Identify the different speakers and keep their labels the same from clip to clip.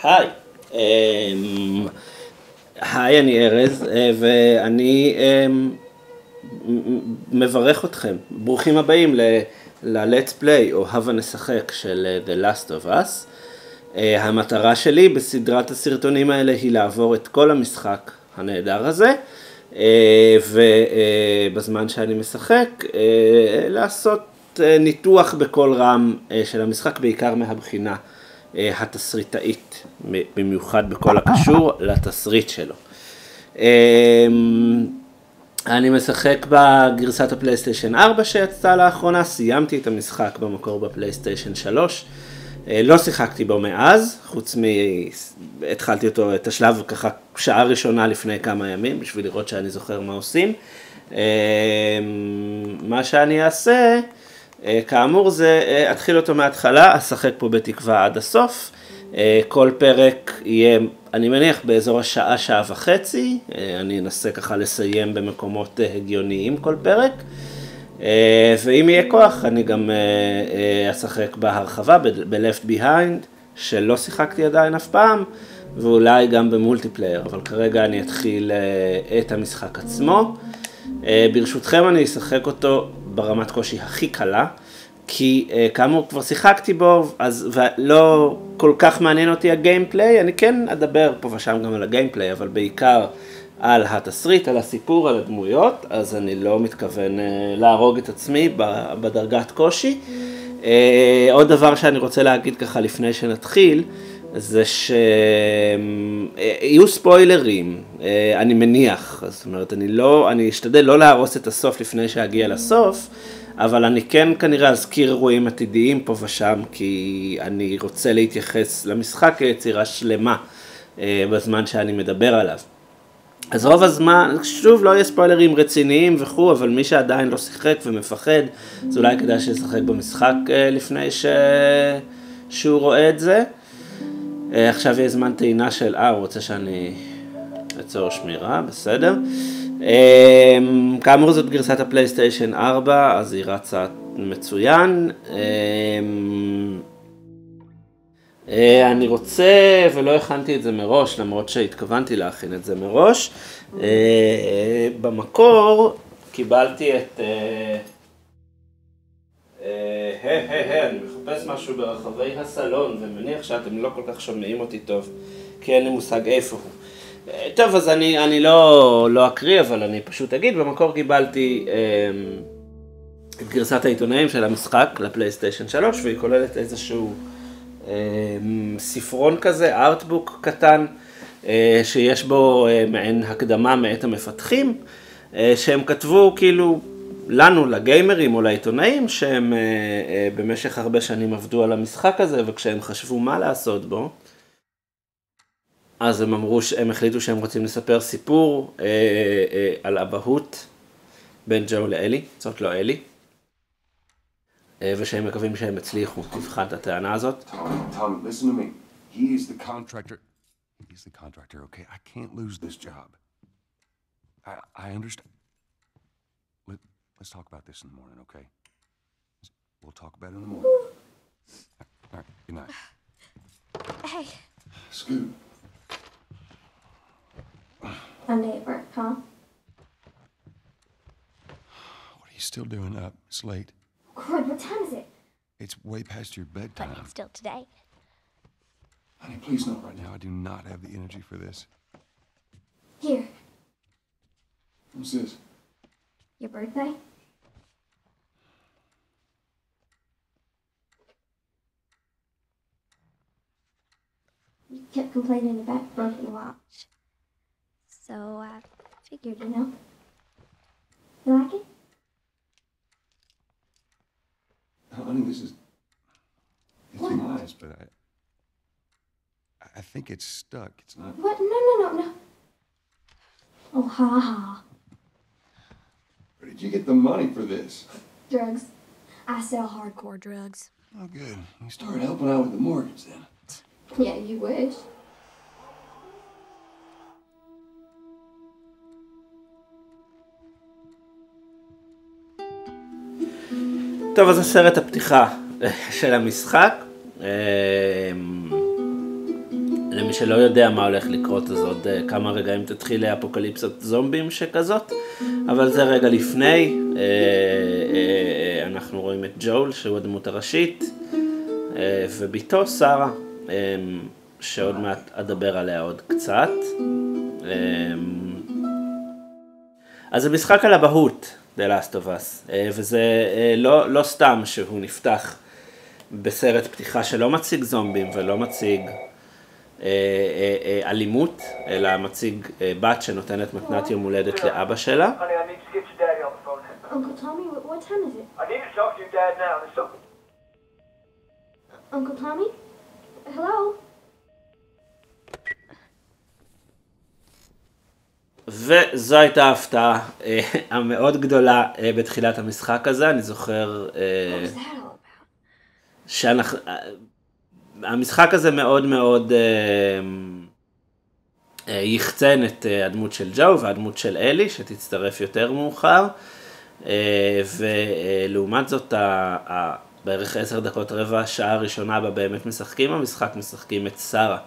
Speaker 1: היי, היי, אני ארז, ואני מברך אתכם. ברוכים הבאים ל-Let's Play או הבה נשחק של The Last of Us. המטרה שלי בסדרת הסרטונים האלה היא לעבור את כל המשחק הנהדר הזה, ובזמן שאני משחק לעשות ניתוח בכל רם של המשחק, בעיקר מהבחינה התסריטאית, במיוחד בכל הקשור לתסריט שלו. אני משחק בגרסת הפלייסטיישן 4 שיצאה לאחרונה, סיימתי את המשחק במקור בפלייסטיישן 3, לא שיחקתי בו מאז, חוץ התחלתי אותו, את השלב ככה שעה ראשונה לפני כמה ימים, בשביל לראות שאני זוכר מה עושים. מה שאני אעשה, כאמור זה, אתחיל אותו מההתחלה, אשחק פה בתקווה עד הסוף. כל פרק יהיה, אני מניח, באזור השעה, שעה וחצי, אני אנסה ככה לסיים במקומות הגיוניים כל פרק. ואם יהיה כוח, אני גם אשחק בהרחבה, ב-Left Behind, שלא שיחקתי עדיין אף פעם, ואולי גם במולטיפלייר, אבל כרגע אני אתחיל את המשחק עצמו. ברשותכם אני אשחק אותו ברמת קושי הכי קלה, כי כאמור כבר שיחקתי בו, אז לא כל כך מעניין אותי הגיימפליי, אני כן אדבר פה ושם גם על הגיימפליי, אבל בעיקר על התסריט, על הסיפור, על הדמויות, אז אני לא מתכוון להרוג את עצמי בדרגת קושי. עוד דבר שאני רוצה להגיד ככה לפני שנתחיל, זה שיהיו ספוילרים, אני מניח, זאת אומרת, אני אשתדל לא להרוס את הסוף לפני שאגיע לסוף, אבל אני כן כנראה אזכיר אירועים עתידיים פה ושם, כי אני רוצה להתייחס למשחק כיצירה שלמה בזמן שאני מדבר עליו. אז רוב הזמן, שוב, לא יהיה ספוילרים רציניים וכו', אבל מי שעדיין לא שיחק ומפחד, אז אולי כדאי שישחק במשחק לפני שהוא רואה את זה. עכשיו יהיה זמן טעינה של, הוא רוצה שאני אצור שמירה, בסדר. כאמור זאת גרסת הפלייסטיישן 4, אז היא רצה מצוין. אני רוצה, ולא הכנתי את זה מראש, למרות שהתכוונתי להכין את זה מראש, במקור קיבלתי את... אני מחפש משהו ברחבי הסלון, ומניח שאתם לא כל כך שומעים אותי טוב, כי אין לי מושג איפה הוא. טוב, אז אני לא אקריא, אבל אני פשוט אגיד, במקור קיבלתי את גרסת העיתונאים של המשחק לפלייסטיישן 3, והיא כוללת איזשהו ספרון כזה, ארטבוק קטן, שיש בו מעין הקדמה מאת המפתחים, שהם כתבו כאילו לנו, לגיימרים או לעיתונאים, שהם במשך הרבה שנים עבדו על המשחק הזה, וכשהם חשבו מה לעשות בו, אז הם החליטו שהם רוצים לספר סיפור על אבהות בין ג'ו לאלי, זאת לא אלי, ושהם מקווים שהם הצליחו, תבחן את הטענה הזאת.
Speaker 2: Tom, listen to me. He is the contractor. He's the contractor, okay? I can't lose this job. I understand. Let's talk about this in the morning, okay? We'll talk about it in the morning. All right, good night.
Speaker 3: Hey.
Speaker 2: Scoot.
Speaker 3: Monday at work, huh?
Speaker 2: What are you still doing up? It's late.
Speaker 3: Cord, what time is it?
Speaker 2: It's way past your bedtime.
Speaker 3: But it's still today.
Speaker 2: Honey, please not right now. I do not have the energy for this.
Speaker 3: Here,
Speaker 2: What's this?
Speaker 3: your birthday? You kept complaining about a broken watch. So I figured, you know. You like it?
Speaker 2: Honey, this is... It's
Speaker 3: What?
Speaker 2: nice, but I think it's stuck. It's not...
Speaker 3: What? No. Oh, ha ha.
Speaker 2: Where did you get the money for this?
Speaker 3: Drugs. I sell hardcore drugs.
Speaker 2: Oh, good. You started helping out with the mortgage then.
Speaker 3: Yeah, you wish.
Speaker 1: טוב, אז הסרט הפתיחה של המשחק. למי שלא יודע מה הולך לקרות, אז עוד כמה רגעים תתחיל אפוקליפסת זומבים שכזאת, אבל זה רגע לפני, אנחנו רואים את ג'ול שהוא הדמות הראשית, וביתו שרה, שעוד מעט אדבר עליה עוד קצת. אז זה משחק על הבהות, The Last of Us, וזה לא סתם שהוא נפתח בסרט פתיחה שלא מציג זומבים ולא מציג אלימות, אלא מציג בת שנותנת מתנת יום הולדת לאבא שלה.
Speaker 3: Uncle Tommy, what time is it?
Speaker 4: I need to talk to your dad now. There's something.
Speaker 3: Uncle Tommy? Hello?
Speaker 1: וזו הייתה ההפתעה המאוד גדולה בתחילת המשחק הזה. אני זוכר
Speaker 3: What was that all about?
Speaker 1: המשחק הזה מאוד מאוד יחצן את הדמות של ג'ו והדמות של אלי, שתצטרף יותר מאוחר. ולעומת זאת, בערך 10 דקות רבע שעה הראשונה בה באמת משחקים, המשחק משחקים את שרה,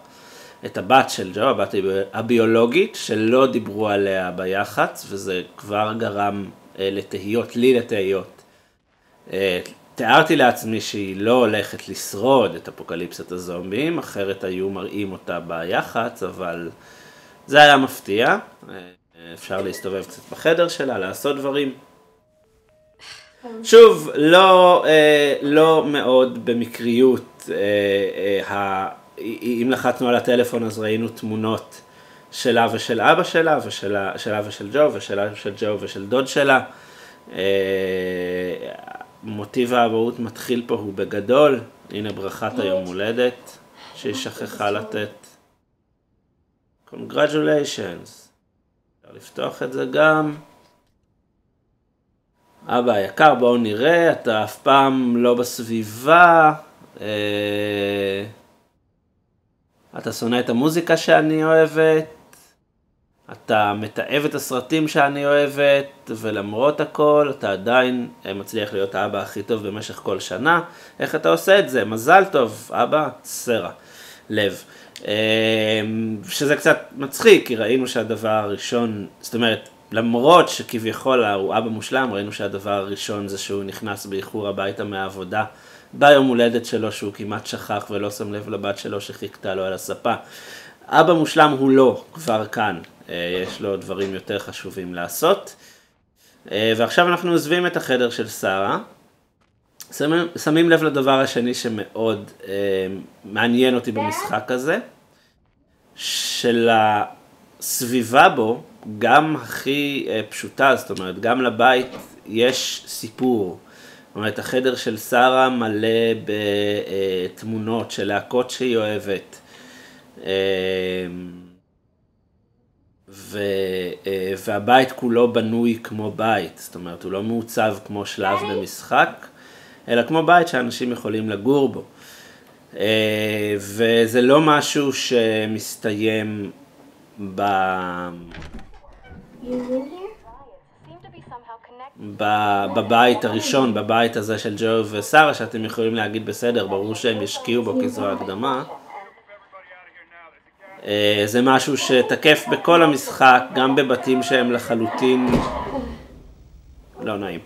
Speaker 1: את הבת של ג'ו, הבת הביולוגית, שלא דיברו עליה ביח"צ, וזה כבר גרם לתהיות, לי לתהיות. תיארתי לעצמי שהיא לא הולכת לשרוד את אפוקליפסת הזומבים, אחרת היו מראים אותה ביח"צ, אבל זה היה מפתיע. אפשר להסתובב קצת בחדר שלה, לעשות דברים. שוב, לא מאוד במקריות, אם לחצנו על הטלפון אז ראינו תמונות שלה ושל אבא שלה, ושלה ושל ג'ו, ושלה ושל ג'ו ושל דוד שלה. מוטיב האבהות מתחיל פה הוא בגדול, הנה ברכת היום הולדת שהיא שכחה לתת. Congratulations. אפשר לפתוח את זה גם. אבא היקר, בואו נראה, אתה אף פעם לא בסביבה, אתה שונא את המוזיקה שאני אוהבת, אתה מתאהב את הסרטים שאני אוהבת, ולמרות הכל אתה עדיין מצליח להיות האבא הכי טוב במשך כל שנה. איך אתה עושה את זה? מזל טוב, אבא, סרה, לב. שזה קצת מצחיק, כי ראינו שהדבר הראשון, זאת אומרת, למרות שכביכול הוא אבא מושלם, ראינו שהדבר הראשון זה שהוא נכנס באיחור הביתה מהעבודה, ביום הולדת שלו שהוא כמעט שכח ולא שם לב לבת שלו שחיכתה לו על הספה. אבא מושלם הוא לא, כבר כאן, יש לו דברים יותר חשובים לעשות. ועכשיו אנחנו עוזבים את החדר של שרה, שמים לב לדבר השני שמאוד מעניין אותי במשחק הזה, של הסביבה בו, גם הכי פשוטה, זאת אומרת, גם לבית יש סיפור. זאת אומרת, החדר של שרה מלא בתמונות של להקות שהיא אוהבת. והבית כולו בנוי כמו בית, זאת אומרת, הוא לא מעוצב כמו שלב במשחק, אלא כמו בית שאנשים יכולים לגור בו. וזה לא משהו שמסתיים בבית הראשון, בבית הזה של ג'ו ושרה, שאתם יכולים להגיד בסדר, ברור שהם ישקיעו בו כי זו הקדמה. זה משהו שתקף בכל המשחק, גם בבתים שהם לחלוטין לא נעים.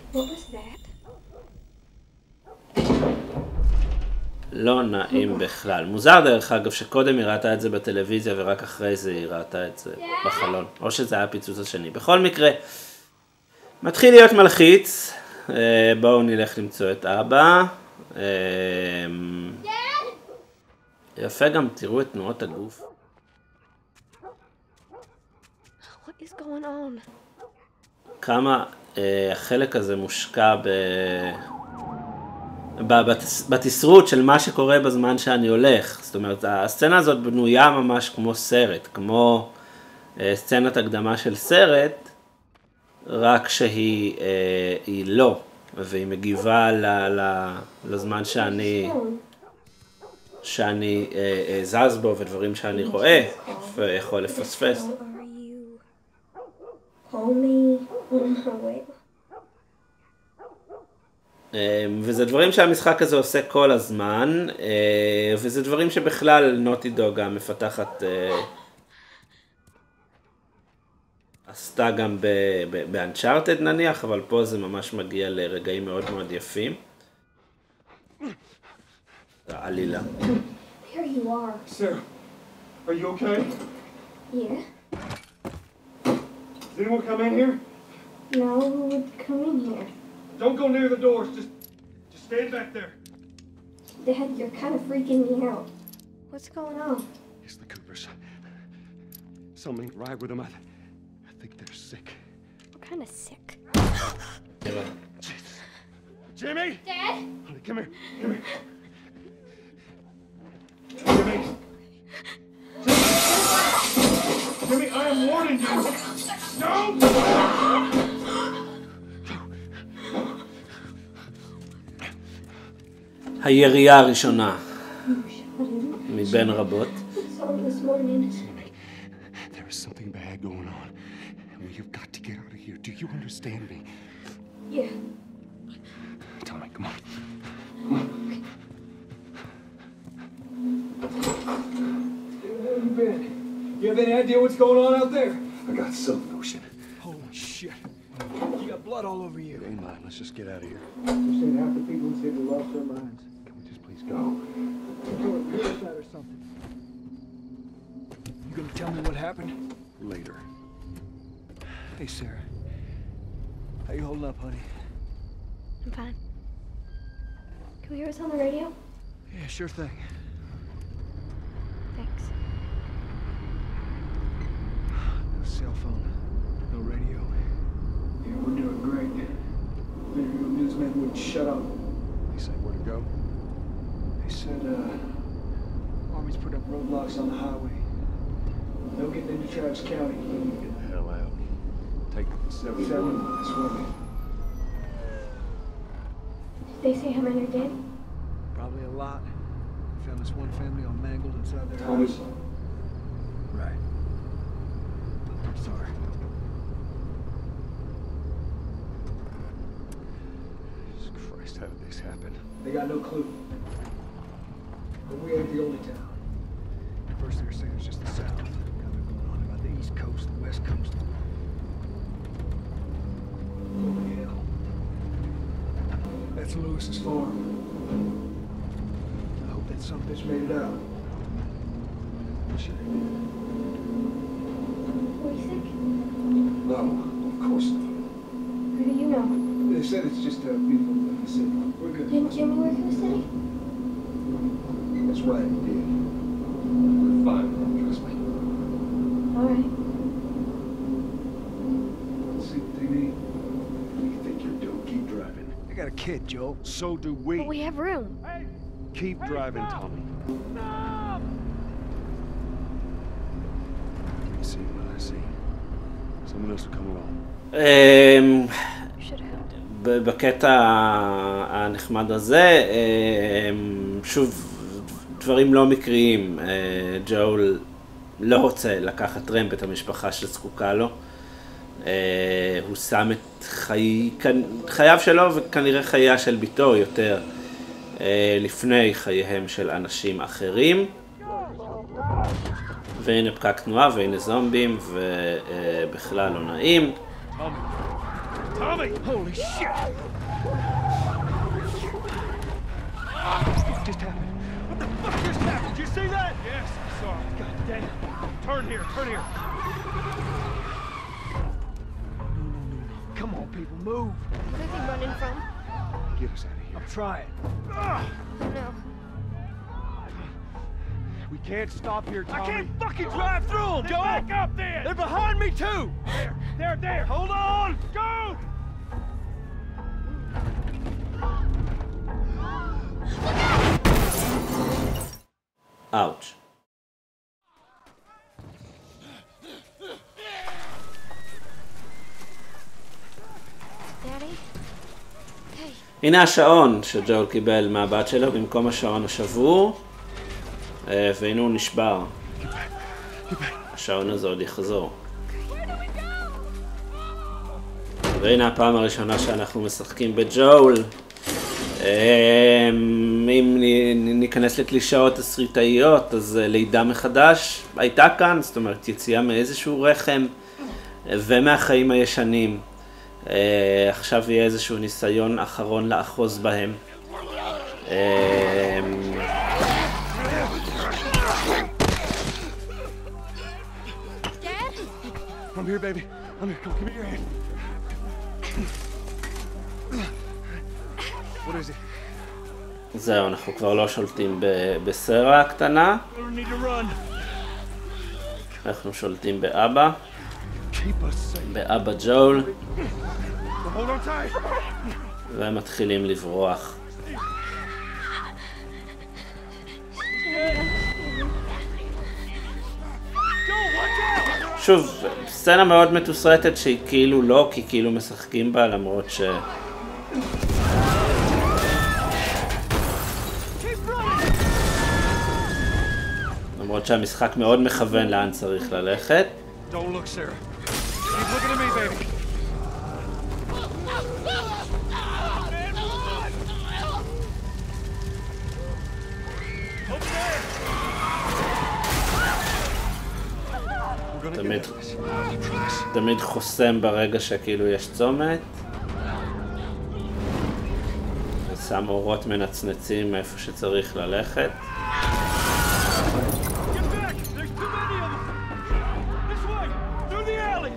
Speaker 1: לא נעים בכלל. מוזר דרך אגב שקודם היא ראתה את זה בטלוויזיה ורק אחרי זה היא ראתה את זה בחלון. או שזה היה הפיצוץ השני. בכל מקרה, מתחיל להיות מלחיץ. בואו נלך למצוא את אבא. יפה גם, תראו את תנועות הגוף.
Speaker 5: What is going on?
Speaker 1: כמה החלק הזה מושקע בתסרות של מה שקורה בזמן שאני הולך. זאת אומרת, הסצנה הזאת בנויה ממש כמו סרט, כמו סצנת הקדמה של סרט, רק שהיא לא, והיא מגיבה לזמן שאני זז בו ודברים שאני רואה ויכול לפספס.
Speaker 3: Call me on my way.
Speaker 1: וזה דברים שהמשחק הזה עושה כל הזמן, וזה דברים שבכלל נוטי דוג המפתחת עשתה גם באנצ'ארטד נניח, אבל פה זה ממש מגיע לרגעים מאוד מאוד יפים. העלילה.
Speaker 3: There you are.
Speaker 4: Sarah, are you okay?
Speaker 3: Yeah.
Speaker 4: Does anyone come in here?
Speaker 3: No, who would come in here?
Speaker 4: Don't go near the doors. Just stand back there.
Speaker 3: Dad, you're kind of freaking me out. What's going on?
Speaker 2: It's the Coopers. Something right with them. I think they're sick.
Speaker 5: What kind of sick?
Speaker 2: Jimmy!
Speaker 3: Dad?
Speaker 2: Honey, come here.
Speaker 4: Jimmy! Jimmy, I am warning you. Don't!
Speaker 1: הירייה הראשונה מבין רבות.
Speaker 3: So this morning.
Speaker 2: There is something bad going on. And we have got to get out of here. Do you understand me?
Speaker 3: Yeah.
Speaker 2: Tommy, come on.
Speaker 4: Where have you been? You have any idea what's going on out there?
Speaker 2: I got some notion.
Speaker 4: Holy shit. You got blood all over you.
Speaker 2: It ain't mine. Let's just get out of here.
Speaker 4: You're saying half the people in the city lost their minds.
Speaker 2: Can we just please go?
Speaker 4: Suicide or something. You gonna tell me what happened?
Speaker 2: Later.
Speaker 4: Hey, Sarah. How you holding up, honey?
Speaker 5: I'm fine.
Speaker 3: Can we hear us on the radio?
Speaker 4: Yeah, sure thing.
Speaker 5: Thanks.
Speaker 4: No cell phone, no radio. Yeah, we're doing great. Video newsmen wouldn't shut up.
Speaker 2: They say where to go?
Speaker 4: They said, Army's put up roadblocks on the highway. No getting into Travis County.
Speaker 2: Get the hell out. Take 71.
Speaker 4: That's right.
Speaker 3: Did they say how many are dead?
Speaker 4: Probably a lot. Found this one family all mangled inside their
Speaker 2: Thomas.
Speaker 4: house. Right. I'm sorry.
Speaker 2: Jesus Christ, how did this happen?
Speaker 4: They got no clue. But we ain't the only town. At first they were saying it's just the South. Now they're going on about the East Coast, the West Coast. Holy hell. That's Lewis's farm. I hope that son of a bitch made it out. Sure he did.
Speaker 3: Were you sick?
Speaker 2: No, of course not.
Speaker 3: How do you know?
Speaker 4: They said it's just people in the city. We're good.
Speaker 3: Didn't Jimmy work in the city?
Speaker 2: That's right, he did. We're fine, trust me.
Speaker 3: All right.
Speaker 4: Let's see what they need.
Speaker 2: What do you think you're doing? Keep driving.
Speaker 4: I got a kid, Joel.
Speaker 2: So do we.
Speaker 5: But we have room.
Speaker 2: Keep driving, Tommy. You see what I see. Someone else will come along.
Speaker 5: You should have.
Speaker 1: בקטע הנחמד הזה, שוב, דברים לא מקריים, ג'ול לא רוצה לקחת טרמפ את המשפחה שזקוקה לו, הוא שם את חייו שלו וכנראה חייה של ביתו יותר לפני חייהם של אנשים אחרים, והנה פקק תנועה והנה זומבים ובכלל לא נעים.
Speaker 2: Tommy! Holy shit!
Speaker 4: What just happened? What the fuck just happened? Did you see that? Yes, I saw it. God damn. Turn here, turn here. No. Come on, people, move.
Speaker 5: What are they running from?
Speaker 2: Get us out of here.
Speaker 4: I'm trying.
Speaker 5: Oh no.
Speaker 2: We can't stop here, Tommy.
Speaker 4: I can't fucking drive through them, Joel! Back up there! They're behind me, too! There! Hold on! Go!
Speaker 1: Ouch.
Speaker 5: Daddy? Hey.
Speaker 1: הנה השעון שג'ול קיבל מהבת שלו במקום השעון השבור, והנה הוא נשבר. השעון הזה עוד יחזור. והנה הפעם הראשונה שאנחנו משחקים בג'ול. אם ניכנס לקלישאות תסריטאיות, אז לידה מחדש הייתה כאן, זאת אומרת יציאה מאיזשהו רחם ומהחיים הישנים. עכשיו יהיה איזשהו ניסיון אחרון לאחוז בהם.
Speaker 2: I'm here, baby. I'm here. Come, give me your hand. What is it?
Speaker 1: זהו, אנחנו כבר לא שולטים בסרה הקטנה.
Speaker 2: We don't need to run.
Speaker 1: אנחנו שולטים באבא,
Speaker 2: Keep us safe.
Speaker 1: באבא ג'ול,
Speaker 2: Hold on tight.
Speaker 1: והם מתחילים לברוח. שוב, סצנה מאוד מתוסרטת שהיא כאילו לא, כי כאילו משחקים בה, למרות ש... למרות שהמשחק מאוד מכוון לאן צריך ללכת.
Speaker 2: Don't look, Sarah. Keep looking at me, baby.
Speaker 1: תמיד חוסם ברגע שכאילו יש צומת. ושם אורות מנצנצים איפה שצריך ללכת.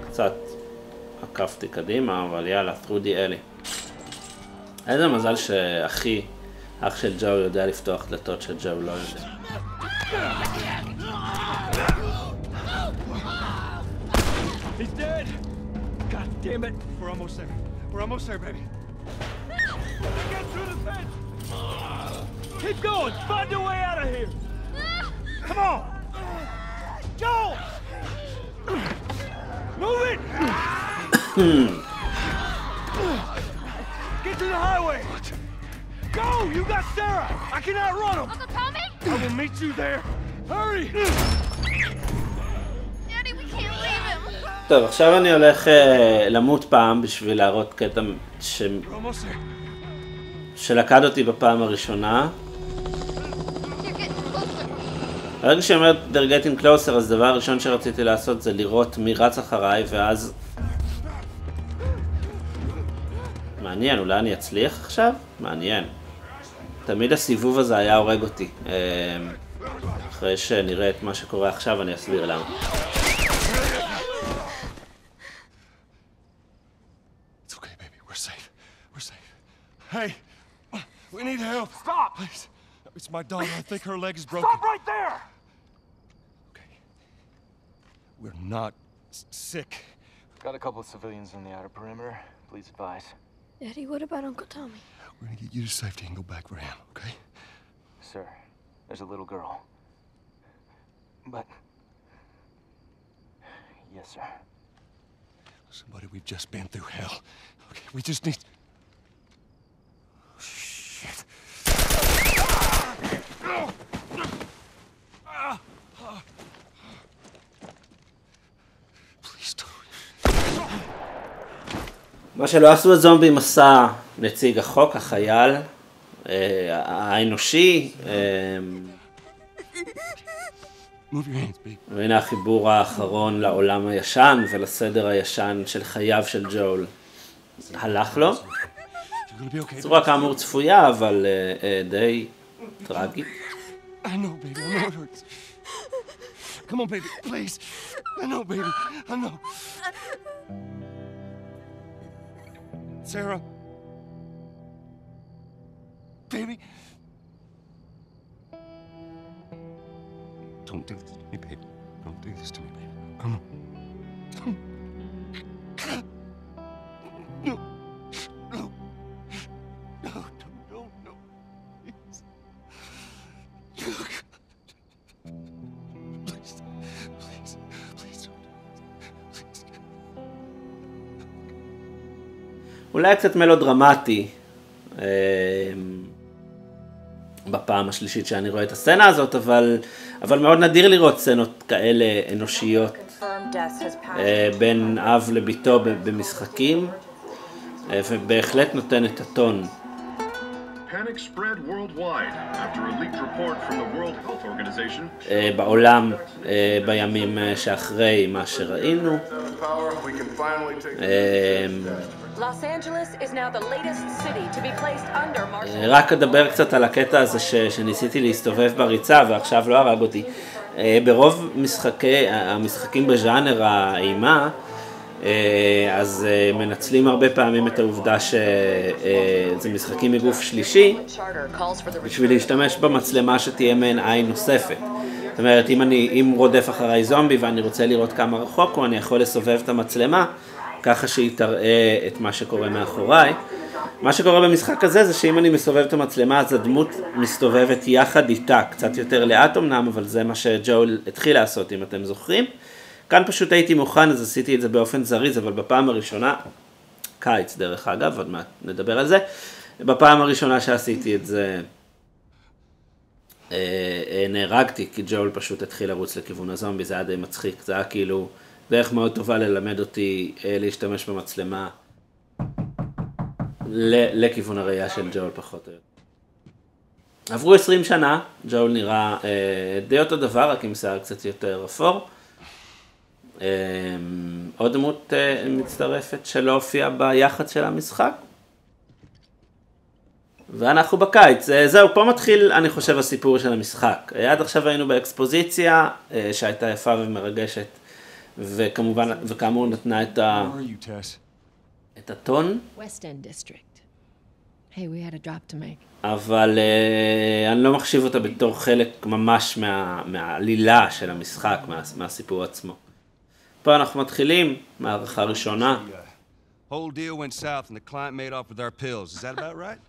Speaker 1: קצת עקפתי קדימה, אבל יאללה, through the alley. איזה מזל שאחי, אח של ג'ו יודע לפתוח דלתות שג'ו לא יודע.
Speaker 2: He's dead. God damn it. We're almost there. We're almost there, baby. Get through the fence. Keep going. Find a way out of here. Come on. Joel. Move it. Get to the highway. Go. You got Sarah. I cannot run him.
Speaker 5: Uncle Tommy?
Speaker 2: I will meet you there. Hurry.
Speaker 5: Daddy, we can't leave him.
Speaker 1: טוב, עכשיו אני הולך למות פעם בשביל להראות קטע
Speaker 2: We're almost there.
Speaker 1: שלקד אותי בפעם הראשונה.
Speaker 5: You're getting closer.
Speaker 1: ברגע שאומרת they're getting closer, אז דבר הראשון שרציתי לעשות זה לראות מי רץ אחריי, ואז... מעניין, אולי אני אצליח עכשיו? מעניין. תמיד הסיבוב הזה היה הורג אותי. אחרי שנראה את מה שקורה עכשיו, אני אסביר למה.
Speaker 2: It's okay, baby. We're safe. We're safe. Hey, we need help. Stop! Please. It's my daughter. I think her leg is broken. Stop right there! Okay. We're not sick.
Speaker 6: Got a couple of civilians in the outer perimeter. Please advise.
Speaker 5: Daddy, what about Uncle Tommy?
Speaker 2: We're gonna get you to safety and go back for him, okay?
Speaker 6: Sir, there's a little girl. But... Yes, sir.
Speaker 2: Somebody, we've just been through hell. Okay, we just need... Shit. Please don't.
Speaker 1: מה שלא עשו הזומבים עשה נציג החוק, החייל, האנושי.
Speaker 2: Move your hands, baby.
Speaker 1: והנה החיבור האחרון לעולם הישן ולסדר הישן של חייו של ג'ול. הלך לו.
Speaker 2: You're gonna be okay.
Speaker 1: צורה כאמור צפויה, אבל די טרגית.
Speaker 2: I know, baby. I know it hurts. Come on, baby. Please. I know, baby. I know. Sarah. Baby. Don't do this to me, baby. Don't do this to me, baby. Come on. No. No. No, no, no. Please. Please. Please. Please don't. Please.
Speaker 1: אולי קצת מלודרמטי בפעם השלישית שאני רואה את הסצנה הזאת, אבל מאוד נדיר לראות סצנות כאלה אנושיות בין אב לביתו במשחקים, ובהחלט נותן את הטון.
Speaker 2: Hey,
Speaker 7: Panic spread worldwide after a leaked report from the World Health Organization.
Speaker 1: בעולם בימים שאחרי מה שראינו.
Speaker 8: Los Angeles is now the latest city to be placed under martial.
Speaker 1: רק אדבר קצת על הקטע הזה שניסיתי להסתובב בריצה ועכשיו לא הרג אותי. ברוב המשחקים בז'אנר האימה, אז מנצלים הרבה פעמים את העובדה שזה משחקים מגוף שלישי בשביל להשתמש במצלמה שתהיה מעין עין נוספת. זאת אומרת, אם רודף אחריי זומבי ואני רוצה לראות כמה רחוק הוא, אני יכול לסובב את המצלמה ככה שהיא תראה את מה שקורה מאחוריי. מה שקורה במשחק הזה זה שאם אני מסובב את המצלמה אז הדמות מסתובבת יחד איתה, קצת יותר לאט אמנם, אבל זה מה שג'ול התחיל לעשות אם אתם זוכרים. כאן פשוט הייתי מוכן, אז עשיתי את זה באופן זריז, אבל בפעם הראשונה, קיץ דרך אגב, עוד מעט נדבר על זה, בפעם הראשונה שעשיתי את זה, נהרגתי, כי ג'ול פשוט התחיל לרוץ לכיוון הזומבי, זה היה די מצחיק, זה היה כאילו דרך מאוד טובה ללמד אותי להשתמש במצלמה לכיוון הראייה של ג'ול פחות או יותר. עברו 20 שנה, ג'ול נראה די אותו דבר, רק עם שיער קצת יותר אפור. עוד דמות מצטרפת שלא הופיעה ביחד של המשחק. ואנחנו בקיץ. זהו, פה מתחיל, אני חושב, הסיפור של המשחק. עד עכשיו היינו באקספוזיציה שהייתה יפה ומרגשת, וכאמור נתנה את הטון.
Speaker 9: West End District. Hey, we had a drop to make.
Speaker 1: אבל אני לא מחשיב אותה בתור חלק ממש מהעלילה של המשחק, מהסיפור עצמו. פה אנחנו מתחילים, מערכה ראשונה.
Speaker 2: Whole deal went south and the client made off with our pills. Is that about right?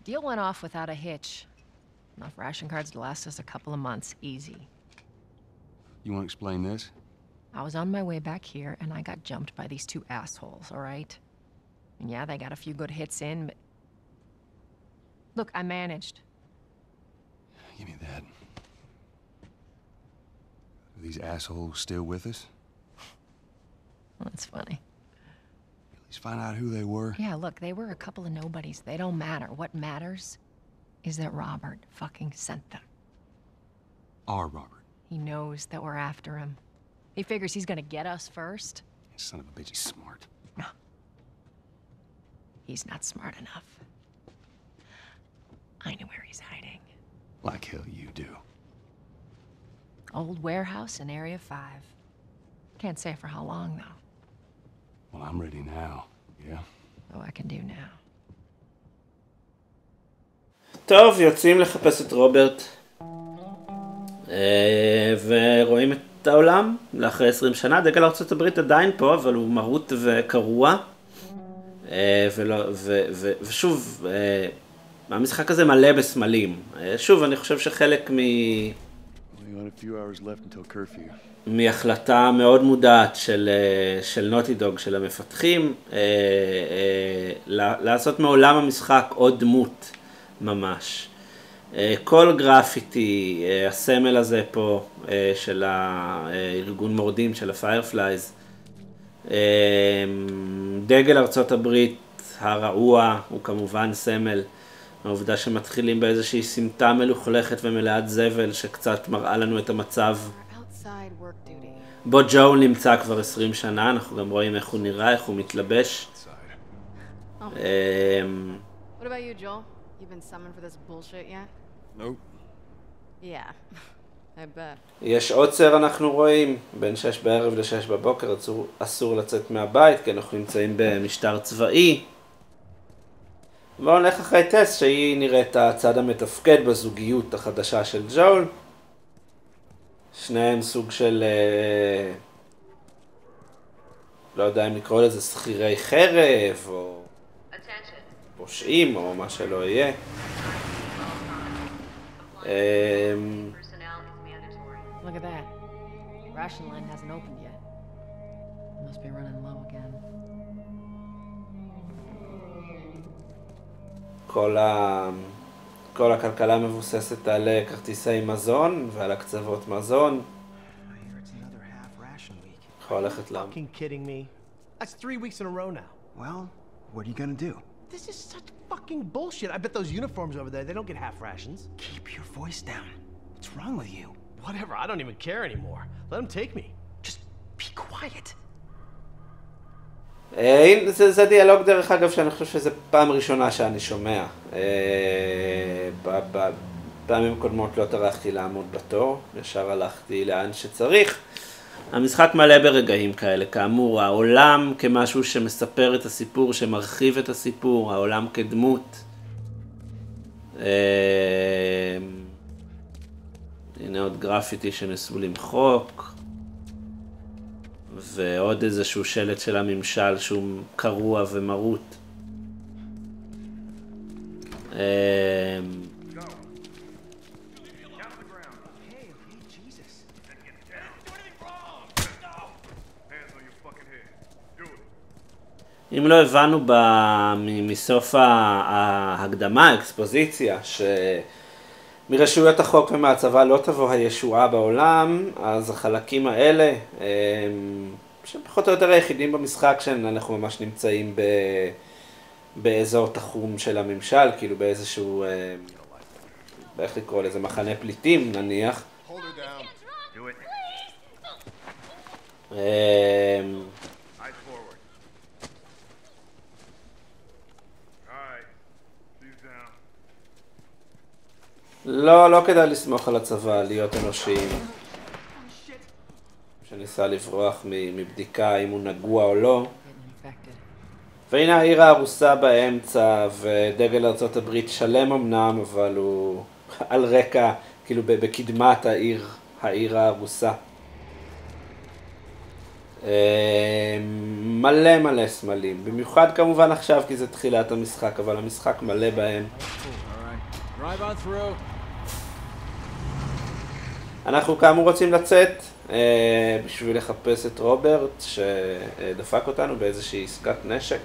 Speaker 9: Deal went off without a hitch. Enough ration cards to last us a couple of months, easy.
Speaker 2: You want to explain this?
Speaker 9: I was on my way back here and I got jumped by these two assholes, all right? And yeah, they got a few good hits in, but... Look, I managed.
Speaker 2: Give me that. Are these assholes still with us?
Speaker 9: That's funny.
Speaker 2: At least find out who they were.
Speaker 9: Yeah, look, they were a couple of nobodies. They don't matter. What matters is that Robert fucking sent them.
Speaker 2: Our Robert.
Speaker 9: He knows that we're after him. He figures he's gonna get us first.
Speaker 2: Son of a bitch, he's smart.
Speaker 9: No. He's not smart enough. I know where he's hiding.
Speaker 2: Like hell you do.
Speaker 9: Old warehouse in Area 5. Can't say for how long, though.
Speaker 2: Well, I'm ready now, yeah?
Speaker 9: Oh, I can do now.
Speaker 1: טוב, יוצאים לחפש את רוברט. ורואים את העולם לאחרי 20 שנה. דגל ארצות הברית עדיין פה, אבל הוא מרוט וקרוע. ושוב, המשחק הזה מלא בסמלים. שוב, אני חושב שחלק מהחלטה מאוד מודעת של נוטי דוג, של המפתחים, לעשות מעולם המשחק עוד דמות ממש. כל גרפיטי, הסמל הזה פה של הארגון מורדים של הפיירפלייז, דגל ארצות הברית הרעוע הוא כמובן סמל. העובדה שמתחילים באיזושהי סמטה מלוכלכת ומלאת זבל שקצת מראה לנו את המצב בו ג'ול נמצא כבר 20 שנה. אנחנו גם רואים איך הוא נראה, איך הוא מתלבש.
Speaker 10: What about you, Joel? You've been summoned for this bullshit yet?
Speaker 2: Nope.
Speaker 10: Yeah, I bet.
Speaker 1: יש עוצר אנחנו רואים, בין 6 בערב ל-6 בבוקר אסור לצאת מהבית, כי אנחנו נמצאים במשטר צבאי. בואו נלך אחרי טס שהיא נראית הצד המתפקד בזוגיות החדשה של ג'ול. שניהם סוג של, לא יודע אם לקרוא לזה שכירי חרב או פושעים או מה שלא יהיה.
Speaker 9: Look at that. Ration line hasn't opened yet. Must be running low again.
Speaker 1: כל הכלכלה מבוססת על כרטיסי מזון ועל הקצוות מזון. יכול ללכת להם.
Speaker 4: Fucking kidding me? That's 3 weeks in a row now.
Speaker 11: Well, what are you gonna do? This is such fucking bullshit. I bet those uniforms over there, they don't get half rations.
Speaker 12: Keep your voice down. What's wrong with you?
Speaker 11: Whatever, I don't even care anymore. Let them take me.
Speaker 12: Just be quiet.
Speaker 1: זה דיאלוג דרך אגב שאני חושב שזה פעם ראשונה שאני שומע. פעמים קודמות לא טרחתי לעמוד בתור, ישר הלכתי לאן שצריך. המשחק מלא ברגעים כאלה, כאמור, העולם כמשהו שמספר את הסיפור, שמרחיב את הסיפור, העולם כדמות. הנה עוד גרפיטי שנסו למחוק. ועוד איזשהו שלט של הממשל שהוא קרוע ומרוט. אם לא הבנו מסוף ההקדמה, האקספוזיציה, מרשויות החוק ומהצבא לא תבוא הישועה בעולם, אז החלקים האלה, שפחות או יותר היחידים במשחק שאנחנו ממש נמצאים באזור תחום של הממשל, כאילו באיזשהו, איך לקרוא לזה, מחנה פליטים נניח. לא כדאי לסמוך על הצבא, להיות אנושיים. שניסה לברוח מבדיקה אם הוא נגוע או לא. והנה העיר ההרוסה באמצע, ודגל ארצות הברית שלם אמנם, אבל הוא על רקע, כאילו בקדמת העיר ההרוסה. מלא סמלים, במיוחד כמובן עכשיו כי זה תחילת המשחק, אבל המשחק מלא בהם. אנחנו כאמור רוצים לצאת בשביל לחפש את רוברט שדפק אותנו באיזושהי עסקת נשק.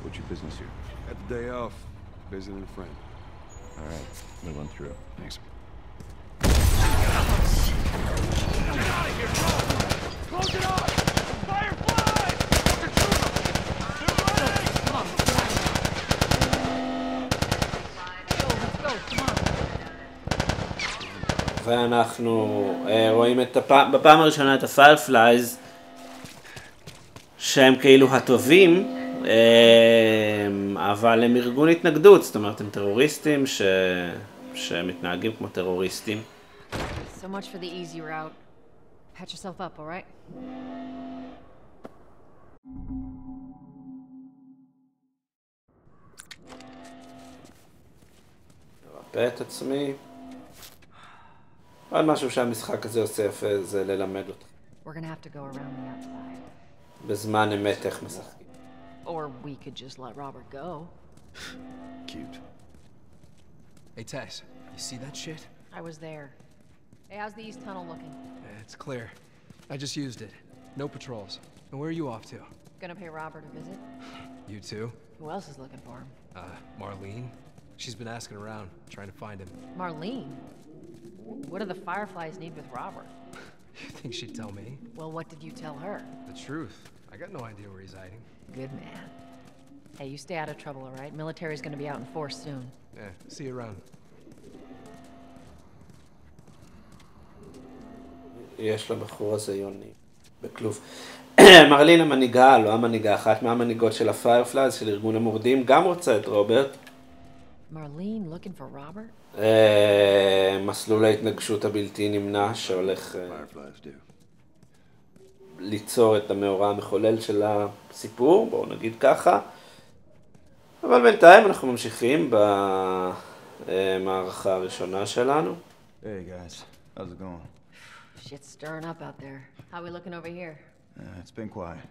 Speaker 2: What's your business here? Had the day off, visiting a friend. All right, we went through. Thanks. Get out of here, close it off! Firefly!
Speaker 1: ואנחנו רואים בפעם הראשונה את הפיירפלייז שהם כאילו הטובים, אבל הם ארגון התנגדות, זאת אומרת הם טרוריסטים שמתנהגים כמו טרוריסטים.
Speaker 10: So much for the easy route. Patch yourself up, all right?
Speaker 1: רפא את עצמי. עוד משהו שהמשחק הזה עושה יפה זה ללמד אותך.
Speaker 10: We're gonna have to go around the outside.
Speaker 1: בזמן אמת איך משחקים.
Speaker 10: Or we could just let Robert go.
Speaker 12: Cute. Hey Tess, you see that shit?
Speaker 10: I was there. Hey, how's the east tunnel looking?
Speaker 12: It's clear. I just used it. No patrols. And where are you off to?
Speaker 10: Gonna pay Robert a visit?
Speaker 12: You too?
Speaker 10: Who else is looking for him?
Speaker 12: Marlene. She's been asking around, trying to find him.
Speaker 10: Marlene? What do the Fireflies need with Robert?
Speaker 12: You think she'd tell me?
Speaker 10: Well, what did you tell her?
Speaker 12: The truth. I got no idea where he's hiding.
Speaker 10: Good man. Hey, you stay out of trouble, all right? Military's gonna be out in force soon.
Speaker 12: Yeah, see you around.
Speaker 1: יש לבחור הזה יוני בכלוב. מרלין המנהיגה, לא המנהיגה, אחת מהמנהיגות של הפיירפלייז, של ארגון המורדים, גם רוצה את רוברט.
Speaker 10: Marlene looking for Robert?
Speaker 1: מסלול ההתנגשות הבלתי נמנע שהולך ליצור את המאורע המחולל של הסיפור, בואו נגיד ככה. אבל בינתיים אנחנו ממשיכים במערכה הראשונה שלנו.
Speaker 13: Hey guys, how's it going?
Speaker 10: Shit's stirring up out there. How we looking over here?
Speaker 13: It's been quiet.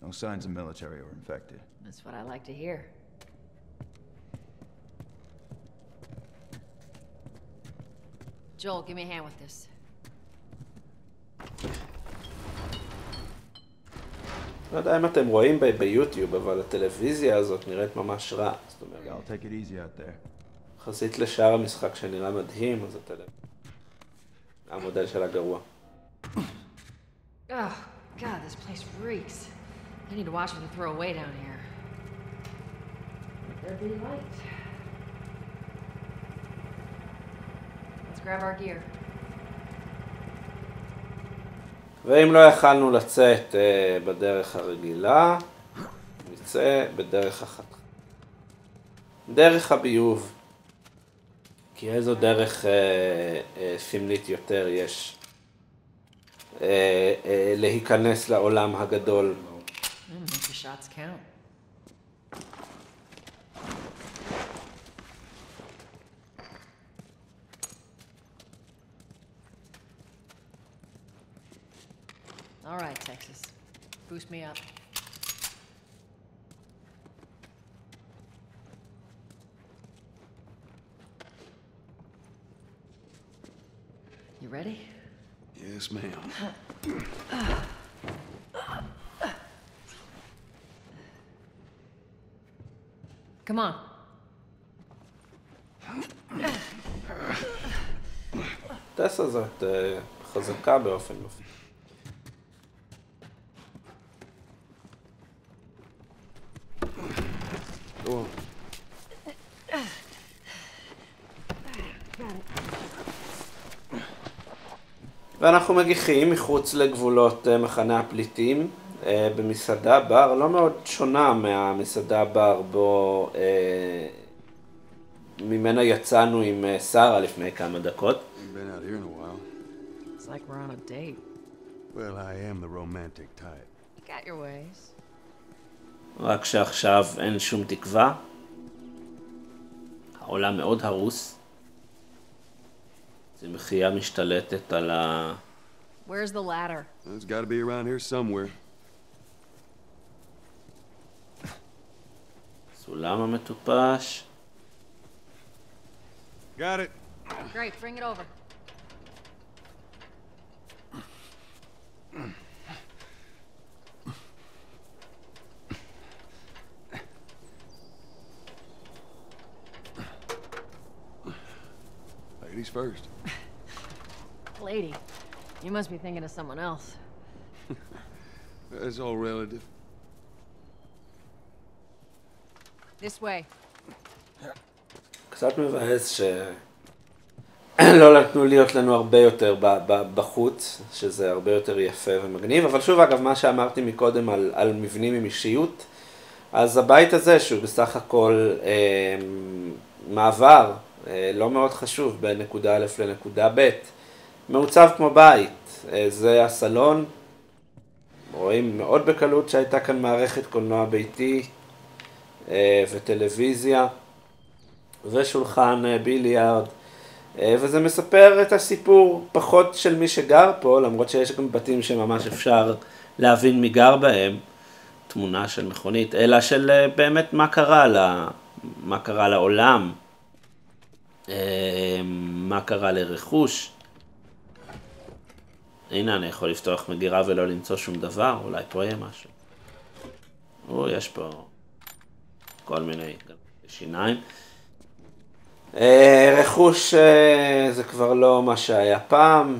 Speaker 13: No signs of military or infected.
Speaker 10: That's what I like to hear. Joel, give me a hand with this.
Speaker 1: לא יודע אם אתם רואים ביוטיוב, אבל הטלוויזיה הזאת נראית ממש רע. זאת אומרת,
Speaker 13: I'll take it easy out there.
Speaker 1: חזית לשאר המשחק שנראה מדהים, אז המודל שלה גרוע.
Speaker 10: Oh, God, this place reeks.
Speaker 9: You need to watch what you throw away down here. There be light. Let's grab our gear.
Speaker 1: ואם לא יכלנו לצאת בדרך הרגילה, נצא בדרך אחת. דרך הביוב. כי איזו דרך סמלית יותר יש להיכנס לעולם הגדול.
Speaker 9: Make your shots count. All right, Texas. Boost me up. You ready?
Speaker 2: Yes, ma'am.
Speaker 9: Come on.
Speaker 1: טס הזאת חזקה באופן מופי. ואנחנו מגיחים מחוץ לגבולות מחנה הפליטים במסעדה בר לא מאוד שונה מהמסעדה בר בו ממנה יצאנו עם שרה לפני כמה דקות.
Speaker 2: Been out here in a while.
Speaker 9: It's like we're on a date.
Speaker 2: Well, I am the romantic type.
Speaker 9: You got your ways.
Speaker 1: רק שעכשיו אין שום תקווה. העולם מאוד הרוס. צמחייה משתלטת על ה...
Speaker 9: Where's the ladder?
Speaker 2: It's got to be around here somewhere.
Speaker 1: סולם המטופש.
Speaker 2: Got it.
Speaker 9: Great, bring it over.
Speaker 2: Ladies first.
Speaker 9: Lady, you must be thinking of someone else.
Speaker 2: It's all relative.
Speaker 9: This way.
Speaker 1: קצת מבאס שלא נתנו להיות לנו הרבה יותר בחוץ, שזה הרבה יותר יפה ומגניב, אבל שוב אגב מה שאמרתי מקודם על מבנים עם אישיות, אז הבית הזה שהוא בסך הכל מעבר לא מאוד חשוב בין נקודה א' לנקודה ב', מעוצב כמו בית, זה הסלון, רואים מאוד בקלות שהייתה כאן מערכת קולנוע ביתי וטלוויזיה ושולחן ביליארד, וזה מספר את הסיפור פחות של מי שגר פה, למרות שיש גם בתים שממש אפשר להבין מי גר בהם, תמונה של מכונית, אלא של באמת מה קרה לעולם, מה קרה לרכוש. הנה אני יכול לפתוח מגירה ולא למצוא שום דבר, אולי פה יהיה משהו. יש פה כל מיני שיניים. רכוש זה כבר לא מה שהיה פעם.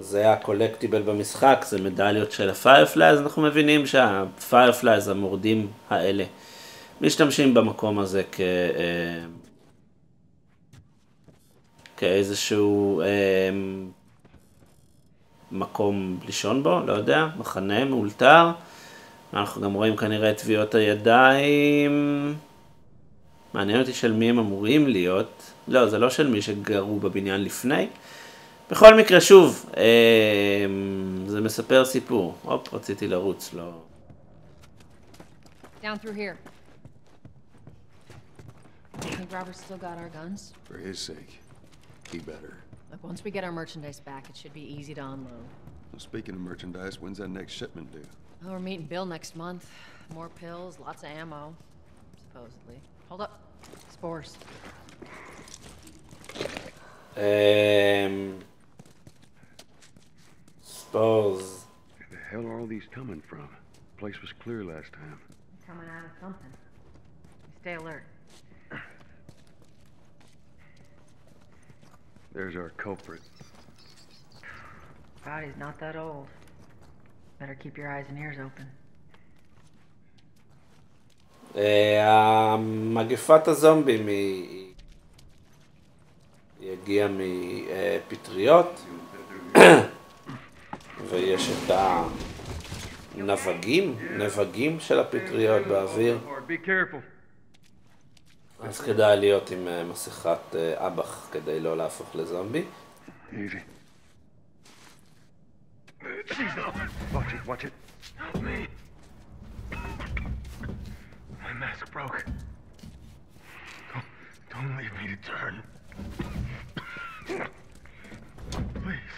Speaker 1: זה הקולקטיבל במשחק, זה מדליות של הפיירפלייז, אנחנו מבינים שהפיירפלייז המורדים האלה משתמשים במקום הזה כאיזשהו מקום לישון בו, לא יודע, מחנה מאולתר. אנחנו גם רואים כנראה את טביעות הידיים. מעניין אותי של מי הם אמורים להיות. לא, זה לא של מי שגרו בבניין לפני. בכל מקרה, שוב, זה מספר סיפור. רציתי לרוץ, לא.
Speaker 9: Down through here. You think Robert's still got our guns?
Speaker 2: For his sake, he better.
Speaker 9: Look, once we get our merchandise back, it should be easy to unload.
Speaker 2: Well, speaking of merchandise, when's that next shipment due?
Speaker 9: Oh, we're meeting Bill next month. More pills, lots of ammo, supposedly. Hold up. Spores.
Speaker 1: Spores.
Speaker 2: Where the hell are all these coming from? The place was clear last time.
Speaker 9: Coming out of something. Stay alert.
Speaker 14: There's our culprit.
Speaker 9: Body's not that old. Better keep your eyes and ears open.
Speaker 1: המגפת הזומבים היא הגיעה מפטריות, ויש את הנבגים של הפטריות באוויר. אז כדאי להיות עם מסכת אב"ח כדי לא להפוך לזומבי.
Speaker 14: Watch it. Help me. My mask broke. Don't leave me to turn. Please.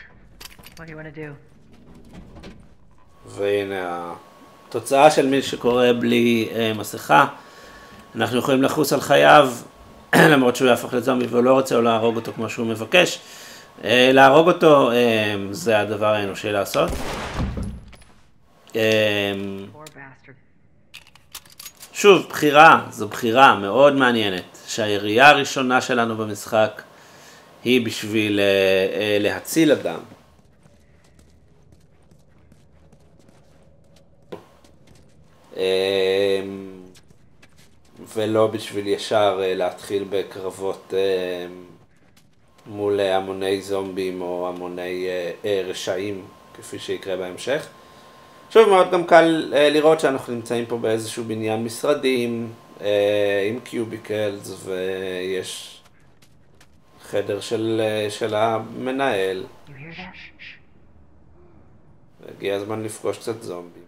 Speaker 9: What do you want to do?
Speaker 1: והנה התוצאה של מי שקורא בלי מסכה. אנחנו יכולים לחוס על חייו, למרות שהוא יהפוך לזומבי והוא לא רוצה או להרוג אותו כמו שהוא מבקש. להרוג אותו זה הדבר האנושי לעשות. שוב, זו בחירה מאוד מעניינת, שהירייה הראשונה שלנו במשחק היא בשביל להציל אדם. ולא בשביל ישר להתחיל בקרבות מול המוני זומבים או המוני רשעים, כפי שיקרה בהמשך. שוב, מאוד גם קל לראות שאנחנו נמצאים פה באיזשהו בניין משרדים עם קיוביקלס, ויש חדר של המנהל. הגיע הזמן לפגוש קצת זומבים.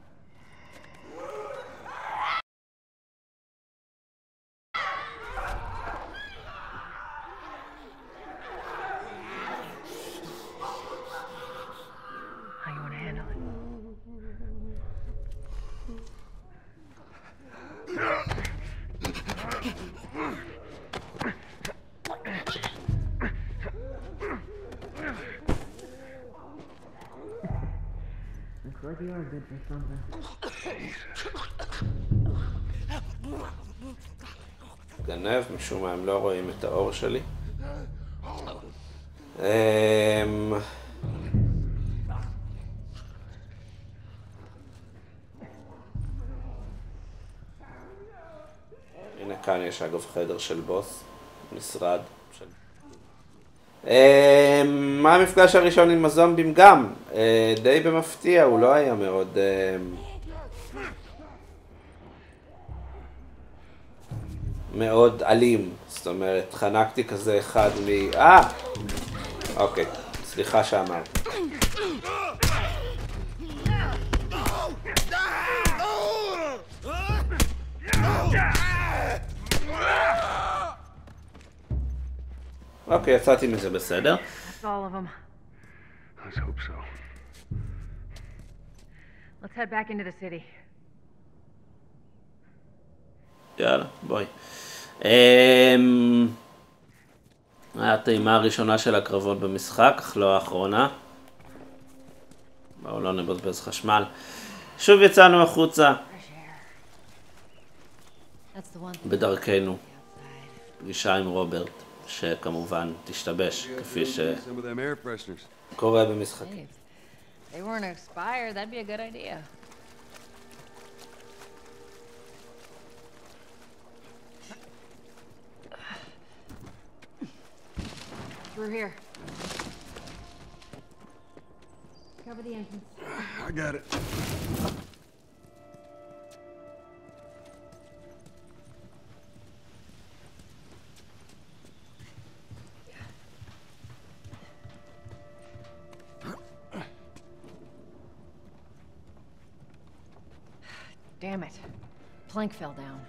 Speaker 9: You are good for something.
Speaker 1: גנב, משום מה הם לא רואים את האור שלי. הנה כאן יש אגב חדר של בוס, משרד של... מה המפגש הראשון עם הזומבים גם? די במפתיע, הוא לא היה מאוד... מאוד אלים, זאת אומרת, חנקתי כזה אחד מ... אוקיי, סליחה שאמר. אוקיי, יצאתי מזה בסדר.
Speaker 9: That's all of them.
Speaker 14: Let's hope so.
Speaker 9: Let's head back into the city.
Speaker 1: יאללה, בואי. הטעימה הראשונה של הקרבות במשחק, אך לא האחרונה. בואו לא נבזבז חשמל. שוב יצאנו החוצה. בדרכנו. פגישה עם רוברט, שכמובן תשתבש, כפי שקורה במשחקים.
Speaker 10: They weren't expired, that'd be a good idea. Through here. Cover the entrance.
Speaker 14: I got it.
Speaker 9: Damn it. Plank fell down.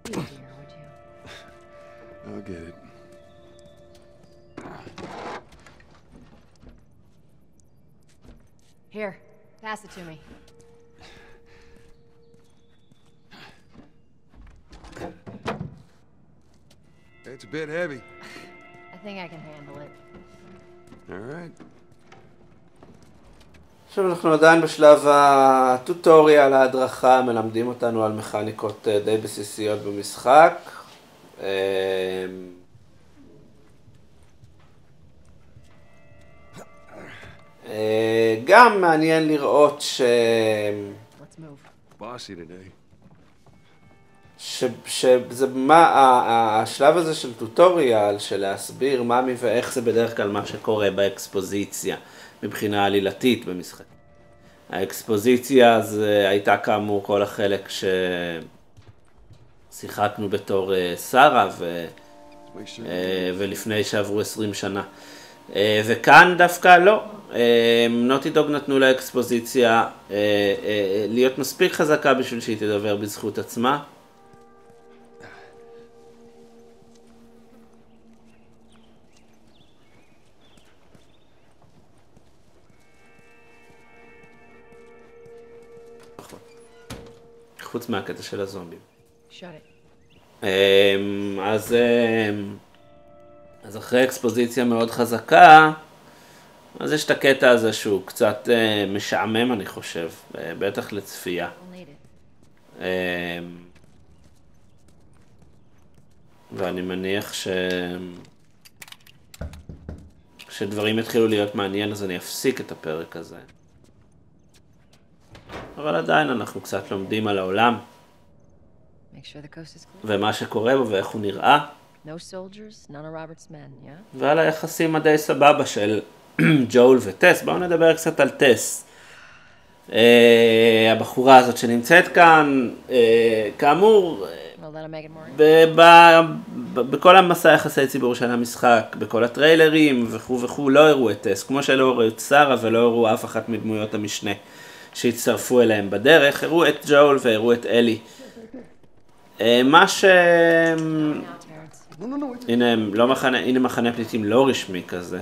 Speaker 9: Easier, would you?
Speaker 14: I'll get it.
Speaker 10: Here, pass it to me.
Speaker 14: It's a bit heavy.
Speaker 10: I think I can handle it.
Speaker 14: All right.
Speaker 1: עכשיו אנחנו עדיין בשלב הטוטוריאל, ההדרכה, מלמדים אותנו על מכניקות די בסיסיות במשחק. גם מעניין לראות שזה השלב הזה של טוטוריאל, של להסביר מה מי ואיך זה בדרך כלל מה שקורה באקספוזיציה מבחינה עלילתית במשחק. האקספוזיציה זה הייתה כאמור כל החלק ששיחקנו בתור שרה ולפני שעברו 20 שנה. וכאן דווקא לא. נוטי דוג נתנו לאקספוזיציה להיות מספיק חזקה בשביל שהיא תדבר בזכות עצמה. חוץ מהקטע של הזומבים. אז אחרי אקספוזיציה מאוד חזקה, אז יש את הקטע הזה שהוא קצת משעמם אני חושב, בטח לצפייה. ואני מניח כשדברים יתחילו להיות מעניין אז אני אפסיק את הפרק הזה. אבל עדיין אנחנו קצת לומדים על העולם ומה שקורה בו ואיך הוא נראה ועל היחסים הדי סבבה של ג'ול וטס. בואו נדבר קצת על טס, הבחורה הזאת שנמצאת כאן. כאמור בכל המסע יחסי ציבור של המשחק, בכל הטריילרים וכו' וכו', לא הראו את טס, כמו שלא הראו את שרה ולא הראו אף אחת מדמויות המשנה שהצטרפו אליהם בדרך. הראו את ג'ול והראו את אלי. מה הנה מחנה פליטים לא רשמי כזה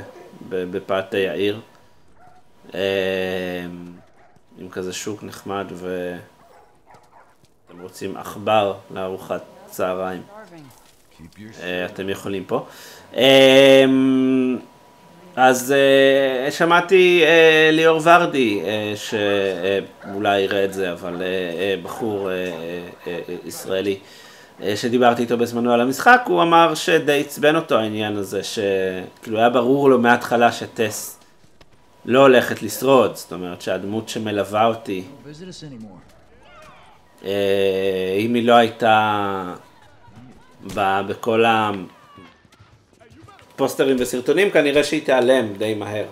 Speaker 1: בפאתי העיר, עם כזה שוק נחמד ואתם רוצים עכבר לארוחת צהריים, אתם יכולים פה. אז שמעתי ליאור ורדי, שאולי יראה את זה, אבל בחור ישראלי, שדיברתי איתו בזמנו על המשחק, הוא אמר שדי עצבן אותו העניין הזה, שכאילו היה ברור לו מההתחלה שטס לא הולכת לשרוד, זאת אומרת שהדמות שמלווה אותי, אם היא לא הייתה בכל פוסטרים וסרטונים, כנראה שהיא תיעלם די מהר.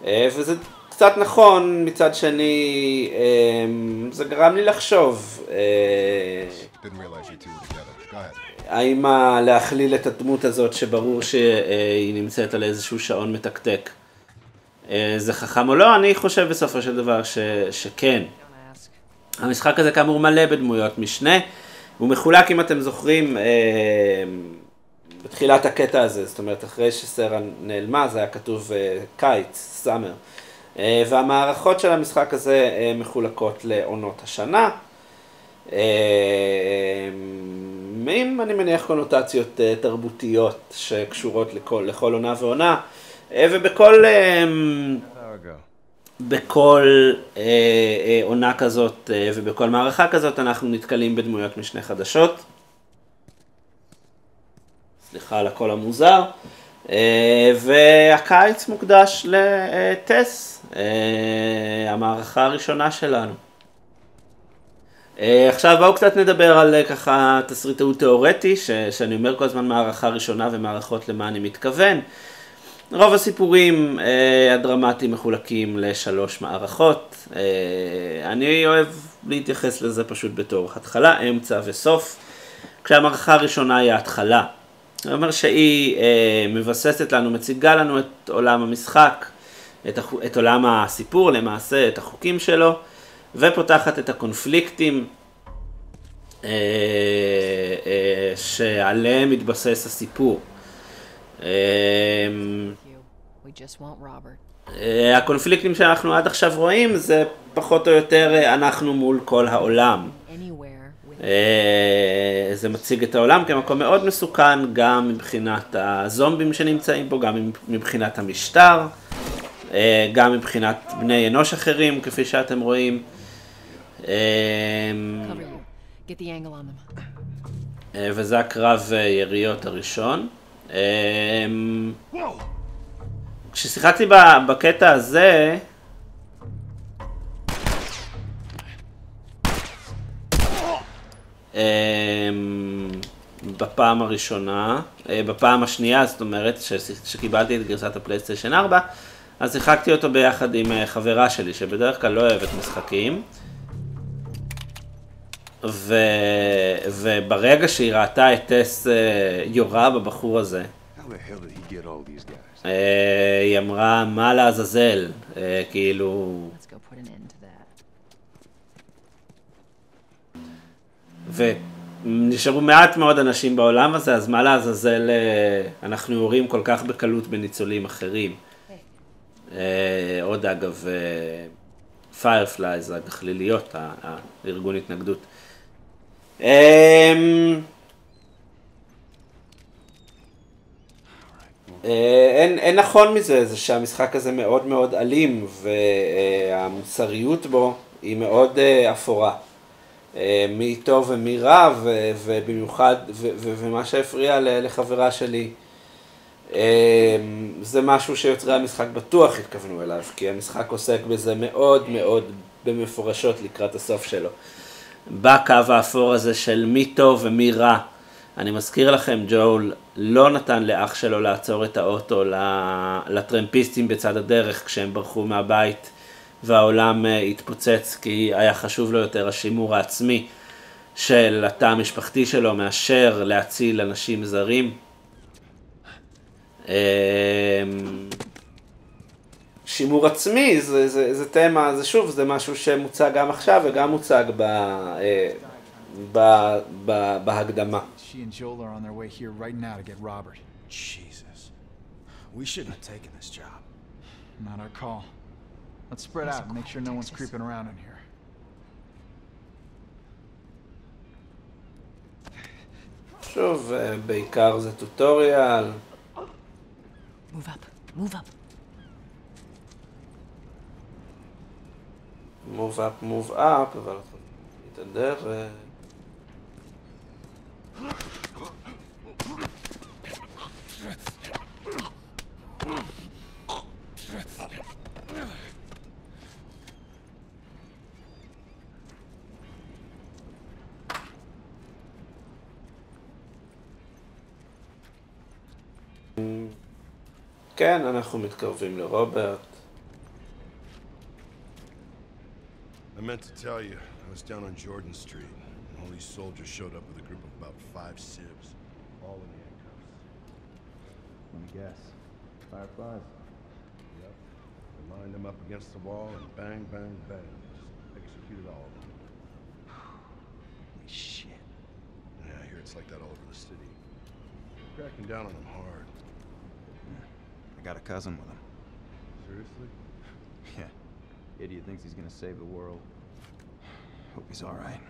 Speaker 1: וזה קצת נכון, מצד שני, זה גרם לי לחשוב, האם להכליל את הדמות הזאת שברור שהיא נמצאת על איזשהו שעון מתקתק, זה חכם או לא? אני חושב בסופו של דבר שכן. המשחק הזה כאמור מלא בדמויות משנה, הוא מחולק, אם אתם זוכרים, בתחילת הקטע הזה, זאת אומרת אחרי שסרה נעלמה, זה היה כתוב קיץ, סאמר, והמערכות של המשחק הזה מחולקות לעונות השנה, עם אני מניח קונוטציות תרבותיות שקשורות לכל עונה ועונה, בכל עונה כזאת ובכל מערכה כזאת אנחנו נתקלים בדמויות משנה חדשות. סליחה על הקול המוזר. והקיץ מוקדש לטס, המערכה הראשונה שלנו. עכשיו בואו קצת נדבר על ככה תסריטאות תיאורטי, שאני אומר כל הזמן מערכה ראשונה ומערכות למה אני מתכוון. רוב הסיפורים הדרמטיים מחולקים לשלוש מערכות. אני אוהב להתייחס לזה פשוט בתור התחלה, אמצע וסוף. כשהמערכה הראשונה היא ההתחלה. זאת אומרת שהיא מבססת לנו, מציגה לנו את עולם המשחק, את עולם הסיפור למעשה, את החוקים שלו, ופותחת את הקונפליקטים שעליהם מתבסס הסיפור. הקונפליקטים שאנחנו עד עכשיו רואים זה פחות או יותר אנחנו מול כל העולם. זה מציג את העולם כמקום מאוד מסוכן, גם מבחינת הזומבים שנמצאים פה, גם מבחינת המשטר. גם מבחינת בני אנוש אחרים, כפי שאתם רואים.
Speaker 9: Get the angle on them.
Speaker 1: וזה הקרב יריות הראשון. כששיחקתי בקטע הזה, בפעם הראשונה, בפעם השנייה, זאת אומרת, שקיבלתי את גרסת הפלייסטיישן 4, אז שיחקתי אותו ביחד עם חברה שלי, שבדרך כלל לא אוהבת משחקים. וברגע שהיא ראתה את טס יורה בבחור הזה, היא אמרה, מה לעזאזל, כאילו... ונשארו מעט מאוד אנשים בעולם הזה, אז מה לעזאזל אנחנו יורים כל כך בקלות בניצולים אחרים. עוד אגב, פיירפלייז, הגחליליות, הארגון התנגדות. אין נכון מזה, זה שהמשחק הזה מאוד מאוד אלים, והמוסריות בו היא מאוד אפורה. מי טוב ומי רע, ובמיוחד, ומה שהפריע לחברה שלי, זה משהו שיוצרי המשחק בטוח התכוונו אליו, כי המשחק עוסק בזה מאוד מאוד במפורשות לקראת הסוף שלו. בקו האפור הזה של מי טוב ומי רע. אני מזכיר לכם, ג'ול לא נתן לאח שלו לעצור את האוטו לטרמפיסטים בצד הדרך כשהם ברחו מהבית והעולם התפוצץ, כי היה חשוב לו יותר השימור העצמי של התא המשפחתי שלו מאשר להציל אנשים זרים. שימור עצמי זה תמה, זה שוב, זה משהו שמוצג גם עכשיו וגם מוצג בהקדמה.
Speaker 12: She and Joel are on their way here right now to get Robert.
Speaker 13: Jesus. We shouldn't have taken this job.
Speaker 12: Not our call. Let's spread out and make sure no one's creeping around in here.
Speaker 1: שוב, בעיקר זה טוטוריאל.
Speaker 9: Move up, move up.
Speaker 1: move up, move up, אבל נתהדר. כן, אנחנו מתקרבים לרוברט.
Speaker 14: I meant to tell you, I was down on Jordan Street, and all these soldiers showed up with a group of about 5 civs, all in handcuffs.
Speaker 13: Let me guess. Fireflies?
Speaker 14: Yep. They lined them up against the wall and bang, bang, bang. Just executed all of them.
Speaker 13: Holy shit.
Speaker 14: Yeah, I hear it's like that all over the city. They're cracking down on them hard.
Speaker 13: I got a cousin with him.
Speaker 14: Seriously?
Speaker 13: Yeah. Idiot thinks he's gonna save the world. Hope he's all right.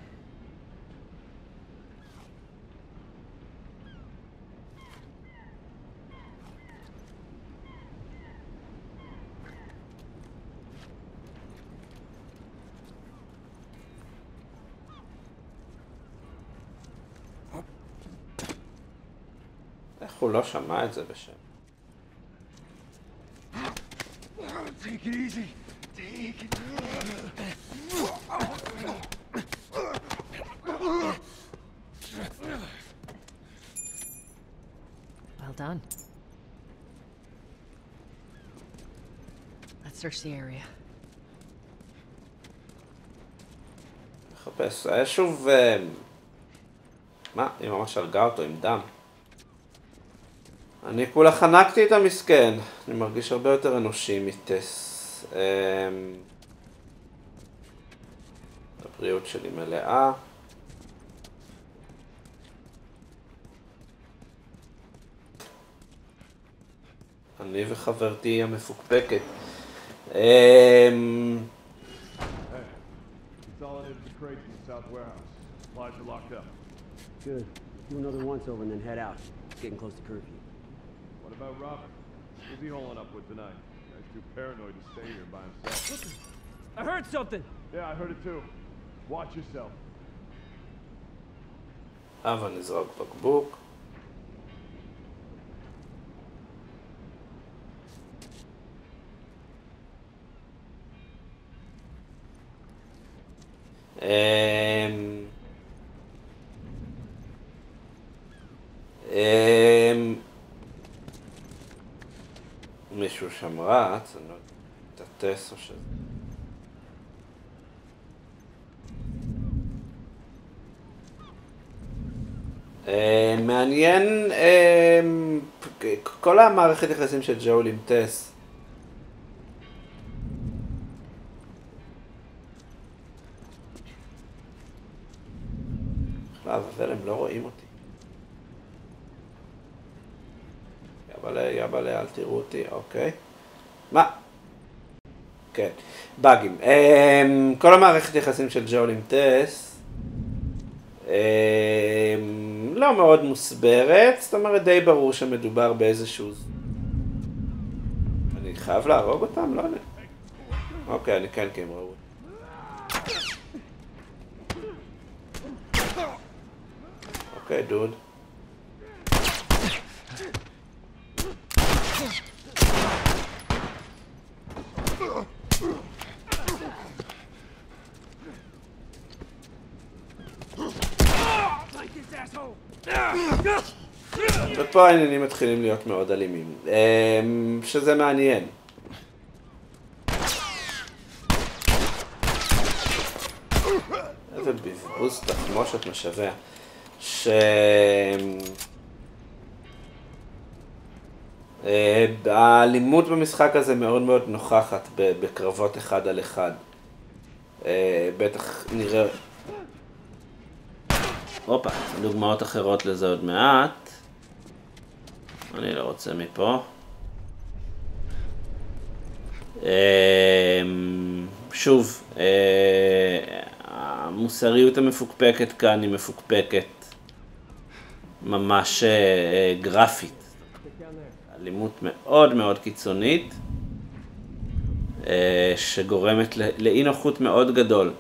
Speaker 1: איך הוא לא שמע את זה בשם?
Speaker 14: Take it easy. Take it
Speaker 9: Well done. Let's search the area.
Speaker 1: מחפש, שוב... מה? היא ממש הרגה אותו עם דם. אני כולה חנקתי את המסכן. אני מרגיש הרבה יותר אנושי מטס. הבריאות שלי מלאה. אני וחברתי המפוקפקת.
Speaker 7: Consolidated the crates in the south warehouse. Supplies are locked up.
Speaker 15: Good. Do another once over and then head out. It's getting close to curfew.
Speaker 7: What about Robert? Who's he holing up with tonight?
Speaker 14: Guy's too paranoid to stay here by himself.
Speaker 15: I heard something.
Speaker 14: Yeah, I heard it too. Watch yourself.
Speaker 1: הבה נזרוק בקבוק. מישהו שם רץ, אני לא יודע, תטס או שזה. מעניין, כל המערכת יחסים של ג'ול עם טס. אבל הם לא רואים אותי. יבלה, אל תראו אותי, אוקיי. מה? כן, באגים. כל המערכת יחסים של ג'ול עם טס לא מאוד מוסברת, זאת אומרת די ברור שמדובר באיזשהו... אני חייב להרוג אותם? לא יודע. אוקיי, אני כן, כי הם ראו. אוקיי, דוד. ופה העניינים מתחילים להיות מאוד אלימים, שזה מעניין. איזה בזבוז תחמושת משווע. האלימות במשחק הזה מאוד מאוד נוכחת בקרבות אחד על אחד. בטח נראה... הופה, דוגמאות אחרות לזה עוד מעט. אני לא רוצה מפה. שוב, המוסריות המפוקפקת כאן היא מפוקפקת ממש גרפית. אלימות מאוד מאוד קיצונית, שגורמת לאי נוחות מאוד גדול.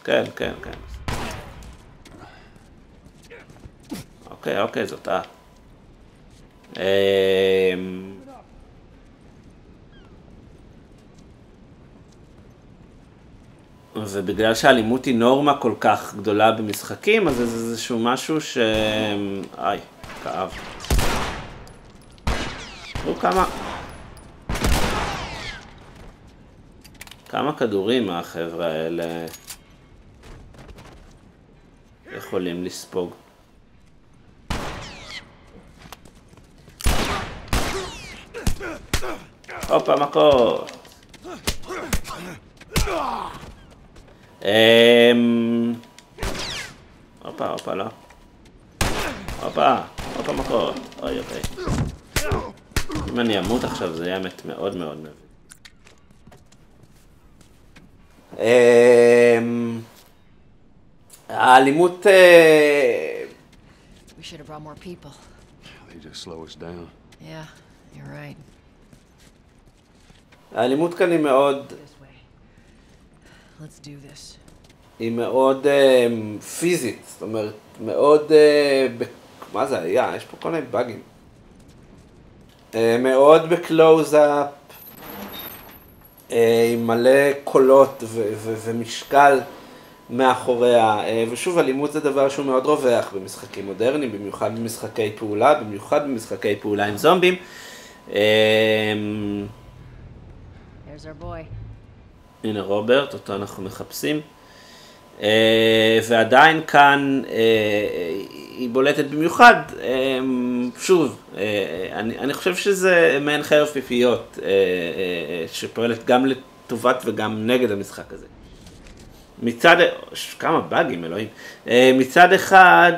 Speaker 1: כן. אוקיי, זאת ובגלל שהאלימות היא נורמה כל כך גדולה במשחקים, אז זה איזשהו משהו ש... איי, כאב. כמה כדורים החבר'ה האלה יכולים לספוג. הופה, מכות. הופה, לא. הופה, מכות. אוי, אוקיי. אם אני אמות עכשיו זה יהיה מאוד מאוד מבין. האלימות...
Speaker 9: We should have brought more people.
Speaker 2: They just slow us down.
Speaker 9: Yeah, you're right.
Speaker 1: האלימות כאן היא מאוד...
Speaker 9: Let's do this.
Speaker 1: היא מאוד פיזית, זאת אומרת, מאוד... מה זה היה? יש פה כל מיני באגים. מאוד בקלוז-אפ, עם מלא קולות ומשקל מאחוריה, ושוב, אלימות זה דבר שהוא מאוד רווח במשחקים מודרניים, במיוחד במשחקי פעולה, עם זומבים.
Speaker 9: There's our boy.
Speaker 1: הנה רוברט, אותו אנחנו מחפשים. ועדיין כאן היא בולטת במיוחד. שוב, אני חושב שזה מעין חרב פיפיות שפועלת גם לטובת וגם נגד המשחק הזה. מצד... כמה באגים, אלוהים. מצד אחד...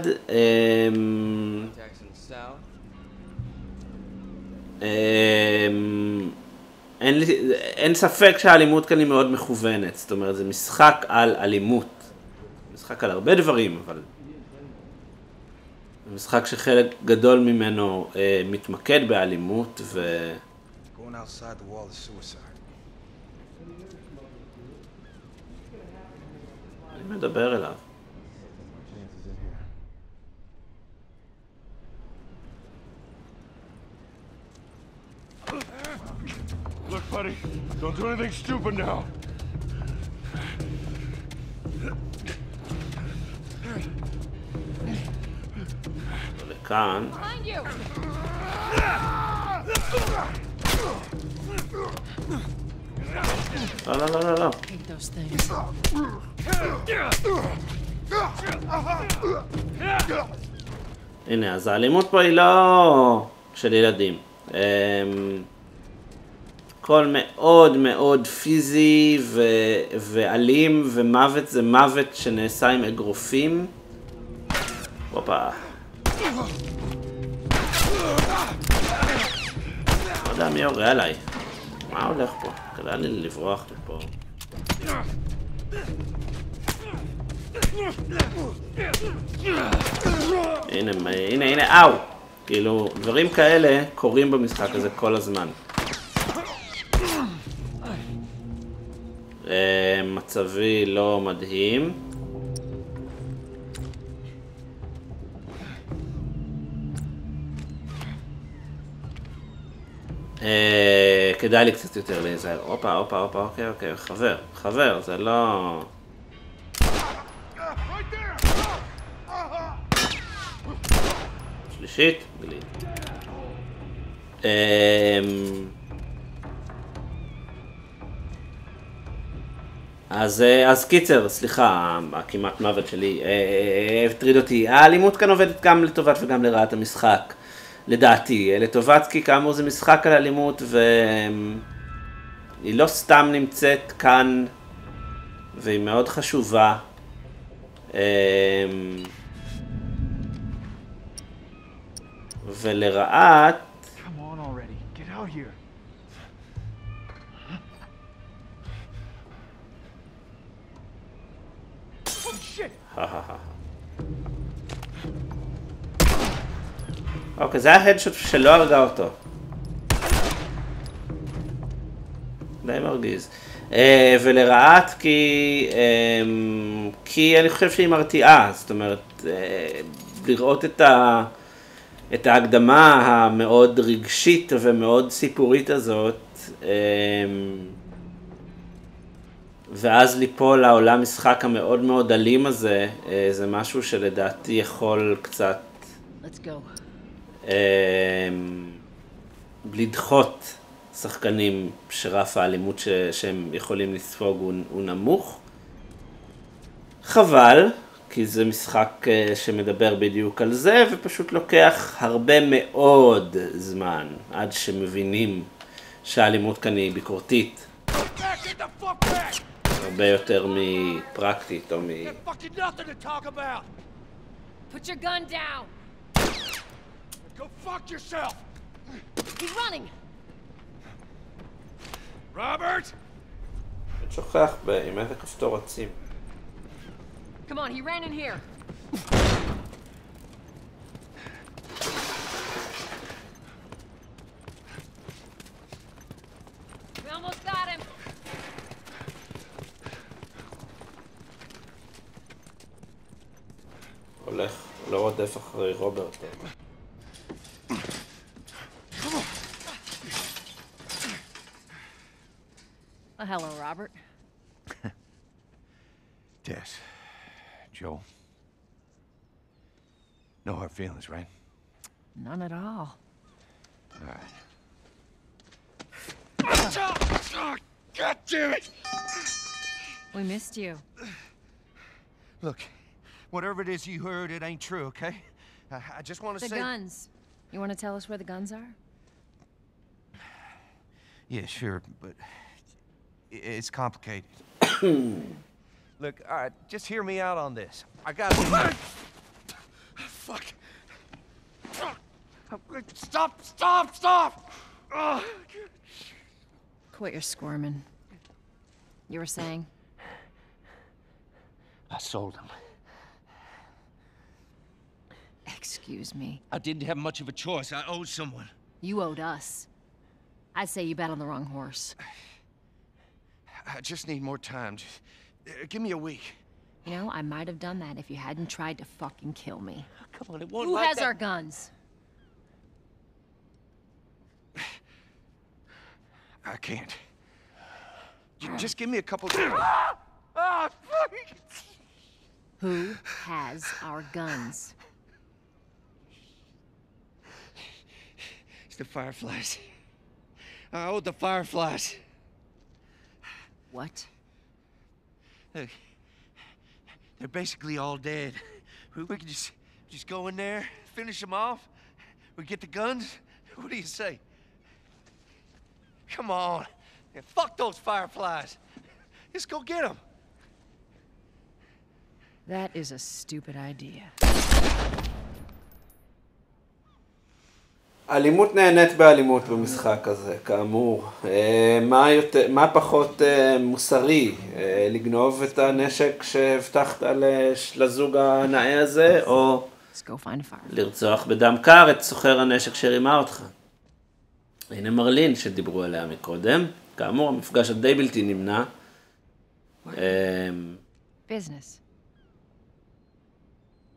Speaker 1: אין ספק שהאלימות כאן היא מאוד מכוונת, זאת אומרת, זה משחק על אלימות. משחק על הרבה דברים, אבל... משחק שחלק גדול ממנו מתמקד באלימות
Speaker 13: Going outside the wall is suicide.
Speaker 1: אני מדבר אליו.
Speaker 14: Look, buddy, don't do anything stupid now.
Speaker 1: לכאן. לא, לא, לא, לא, לא. הנה, אז האלימות פה היא לא של ילדים. הכל מאוד מאוד פיזי ואלים, ומוות זה מוות שנעשה עם אגרופים. הופה. לא יודע מי יורה עליי. מה הולך פה? כדאי לי לברוח מפה. הנה, אאו! כאילו, דברים כאלה קורים במשחק הזה כל הזמן. מצבי לא מדהים. כדאי לי קצת יותר להיזהר. הופה, אוקיי, חבר, זה לא... שלישית, גליד. אז קיצר, סליחה, הכמעט מוות שלי, הטריד אותי. האלימות כאן עובדת גם לטובת וגם לרעת המשחק. לדעתי, לטובת, כי כאמור זה משחק על אלימות והיא לא סתם נמצאת כאן והיא מאוד חשובה. ולרעת...
Speaker 13: Come on already. Get out here. Oh shit.
Speaker 1: אוקיי, זה ההדשוט שלא הרגע אותו. די מרגיז. ולרעת כי אני חושב שהיא מרתיעה, זאת אומרת, לראות את ההקדמה המאוד רגשית ומאוד סיפורית הזאת, ואז ליפול לעולם משחק המאוד מאוד אלים הזה, זה משהו שלדעתי יכול קצת לדחות שחקנים שרף האלימות שהם יכולים לספוג הוא נמוך. חבל, כי זה משחק שמדבר בדיוק על זה, ופשוט לוקח הרבה מאוד זמן עד שמבינים שהאלימות כאן היא ביקורתית. הרבה יותר מפרקטית או
Speaker 5: Put your gun down.
Speaker 14: Go fuck yourself.
Speaker 5: He's running.
Speaker 14: Robert!
Speaker 1: אני שוכח עם איזה כפתור רצים.
Speaker 9: Come on, he ran in here.
Speaker 5: We almost got him.
Speaker 1: הולך, לא רודף אחרי רוברט.
Speaker 9: Oh, hello, Robert.
Speaker 2: Tess, Joel. No hard feelings, right?
Speaker 9: None at all.
Speaker 2: All right.
Speaker 14: God damn it!
Speaker 9: We missed you.
Speaker 13: Look, whatever it is you heard, it ain't true, okay? I just want to say...
Speaker 9: The guns. You want to tell us where the guns are?
Speaker 13: Yeah, sure, but it's complicated. Look, all right, just hear me out on this. I got...
Speaker 14: Fuck. Stop!
Speaker 9: Quit your squirming. You were saying?
Speaker 13: I sold him.
Speaker 9: Excuse me.
Speaker 13: I didn't have much of a choice. I owed someone.
Speaker 10: You owed us. I'd say you bet on the wrong horse.
Speaker 13: I just need more time. Just, give me a week.
Speaker 10: You know, I might have done that if you hadn't tried to fucking kill me.
Speaker 13: Come on, it won't
Speaker 10: Who
Speaker 13: like
Speaker 10: has
Speaker 13: that.
Speaker 10: our guns?
Speaker 13: I can't. Just give me a couple days.
Speaker 10: Who has our guns?
Speaker 13: It's the Fireflies. I owed the Fireflies.
Speaker 10: What?
Speaker 13: Look, they're basically all dead. We could just go in there, finish them off. We get the guns. What do you say? Come on. Yeah, fuck those Fireflies. Let's go get them.
Speaker 9: That is a stupid idea.
Speaker 1: אלימות נהנית באלימות במשחק הזה, כאמור. מה פחות מוסרי? לגנוב את הנשק שהבטחת לזוג הנאה הזה, או לרצוח בדם קר את סוחר הנשק שרימה אותך? הנה מרלין שדיברו עליה מקודם. כאמור, המפגש הדי בלתי נמנע.
Speaker 9: Business.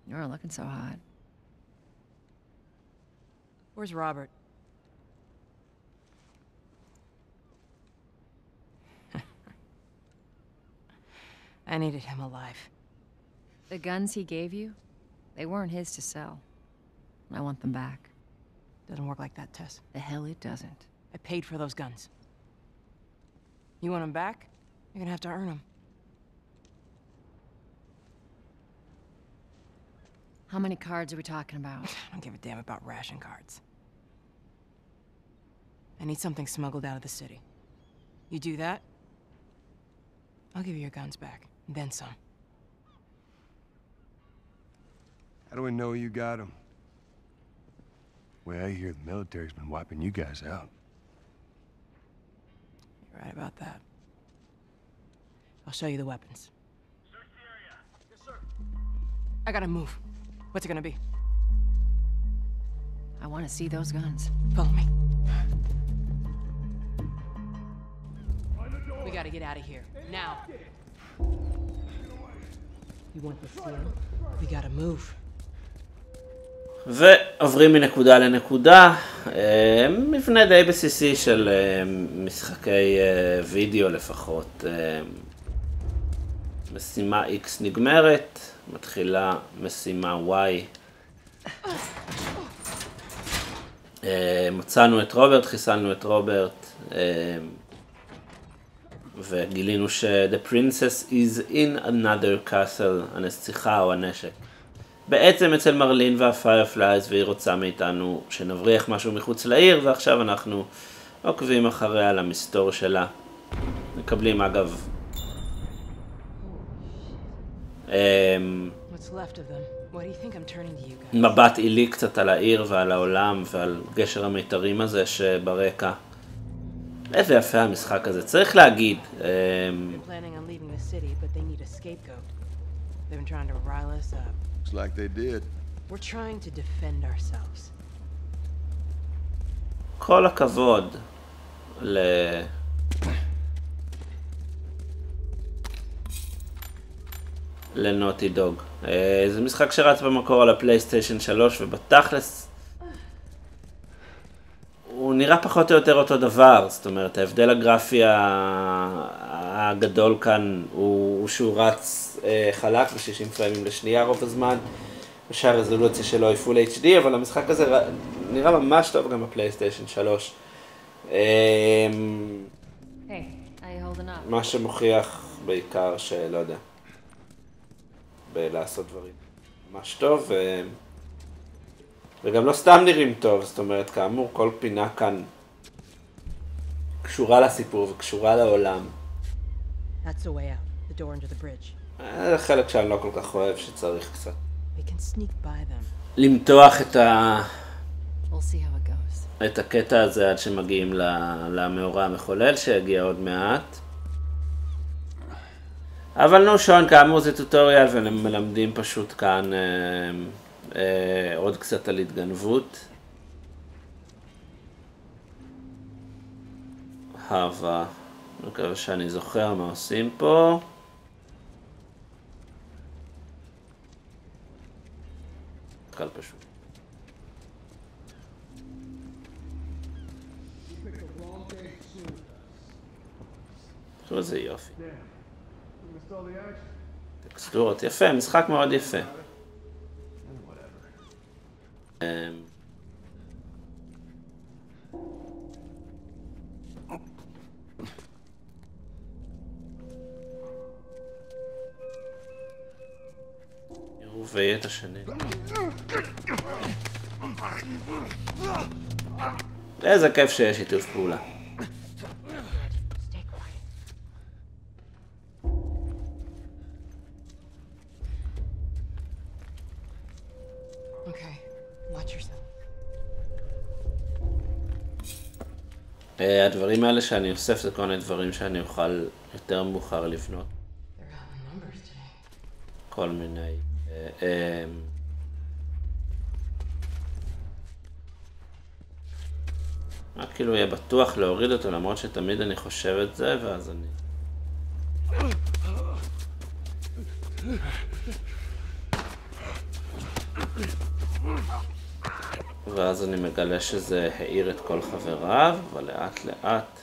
Speaker 9: You're looking so hot.
Speaker 10: Where's Robert? I needed him alive.
Speaker 9: The guns he gave you, they weren't his to sell. I want them back.
Speaker 10: Doesn't work like that, Tess.
Speaker 9: The hell it doesn't.
Speaker 10: I paid for those guns. You want them back? You're gonna have to earn them.
Speaker 9: How many cards are we talking about?
Speaker 10: I don't give a damn about ration cards. I need something smuggled out of the city. You do that, I'll give you your guns back, and then some.
Speaker 14: How do we know you got them? Well, I hear the military's been wiping you guys out.
Speaker 10: You're right about that. I'll show you the weapons.
Speaker 4: Yes, sir.
Speaker 10: I gotta move. What's it gonna be?
Speaker 9: I want to see those guns.
Speaker 10: Follow me. We gotta get out of here. Now. You want the steal? We gotta move.
Speaker 1: ועוברים מנקודה לנקודה. מבנה די בסיסי של משחקי וידאו לפחות. משימה X נגמרת, מתחילה משימה Y. מצאנו את רוברט, חיסלנו את רוברט, וגילינו ש-The Princess is in another castle, הנסיכה או הנשק. בעצם אצל מרלין והפיירפלייז, והיא רוצה מאיתנו שנבריח משהו מחוץ לעיר, ועכשיו אנחנו עוקבים אחריה למסתור שלה. מקבלים אגב מבט עילי קצת על העיר ועל העולם ועל גשר המיתרים הזה שברקע. איזה יפה המשחק הזה, צריך להגיד.
Speaker 14: Looks like they did.
Speaker 10: We're trying to defend ourselves.
Speaker 1: כל הכבוד לנוטי דוג. זה משחק שרץ במקור על הפלייסטיישן 3 ובתכלס הוא נראה פחות או יותר אותו דבר. זאת אומרת, ההבדל הגרפי הגדול כאן הוא שהוא רץ חלק ב-60 פריימים לשנייה רוב הזמן, ושהרזולוציה שלו היא פול HD, אבל המשחק הזה נראה ממש טוב גם בפלייסטיישן 3. מה שמוכיח בעיקר שלא יודע, בלעשות דברים ממש טוב, וגם לא סתם נראים טוב. זאת אומרת, כאמור, כל פינה כאן קשורה לסיפור וקשורה לעולם.
Speaker 10: That's the way out, the door into the bridge.
Speaker 1: זה חלק שאני לא כל כך אוהב, שצריך קצת
Speaker 10: We can sneak by them.
Speaker 1: למתוח
Speaker 9: We'll see how it goes.
Speaker 1: את הקטע הזה עד שמגיעים למאורע המחולל שיגיע עוד מעט. אבל נו שון, כאמור זה טוטוריאל ומלמדים פשוט כאן עוד קצת על התגנבות. הווה. אני מקווה שאני זוכר מה עושים פה. קל פשוט. תראו איזה יופי. טקסטורות, יפה, משחק מאוד יפה. יראו ויהיה את השני. איזה כיף שיש שיתוף פעולה. הדברים האלה שאני אוסף זה כל מיני דברים שאני אוכל יותר מאוחר לבנות. כל מיני. רק כאילו יהיה בטוח להוריד אותו למרות שתמיד אני חושב את זה ואז אני... ואז אני מגלה שזה העיר את כל חבריו, אבל לאט לאט.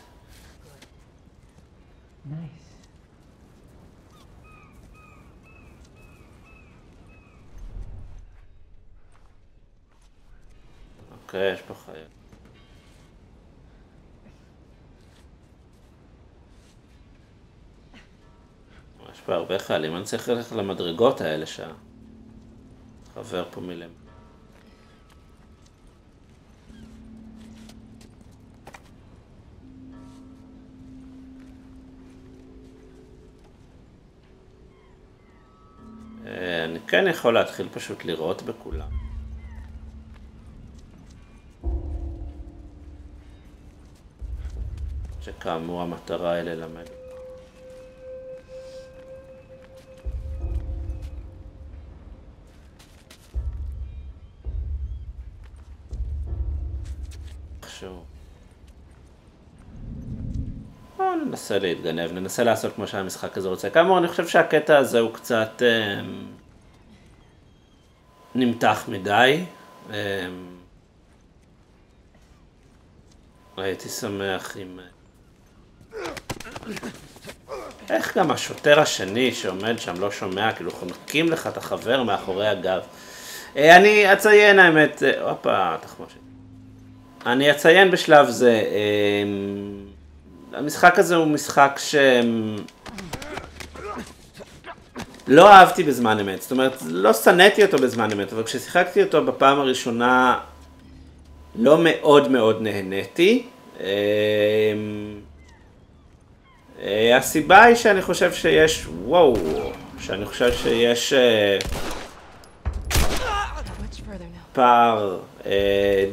Speaker 1: אוקיי, יש פה חייל. יש פה הרבה חיילים, אני צריך ללכת למדרגות האלה שהחבר פה מלם. אני כן יכול להתחיל פשוט לראות בכולם. שכאמור המטרה היא ללמד. איכשהו. ננסה להתגנב, ננסה לעשות כמו שהמשחק הזה רוצה. כאמור, אני חושב שהקטע הזה הוא קצת נמתח מדי. הייתי שמח אם... איך גם השוטר השני שעומד שם לא שומע, כאילו חונקים לך את החבר מאחורי הגב. אני אציין האמת, הופה, תחמושת. אני אציין בשלב זה, המשחק הזה הוא משחק לא אהבתי בזמן אמת, זאת אומרת, לא שנאתי אותו בזמן אמת, אבל כששיחקתי אותו בפעם הראשונה לא מאוד מאוד נהניתי. הסיבה היא שאני חושב שיש, שאני חושב שיש פער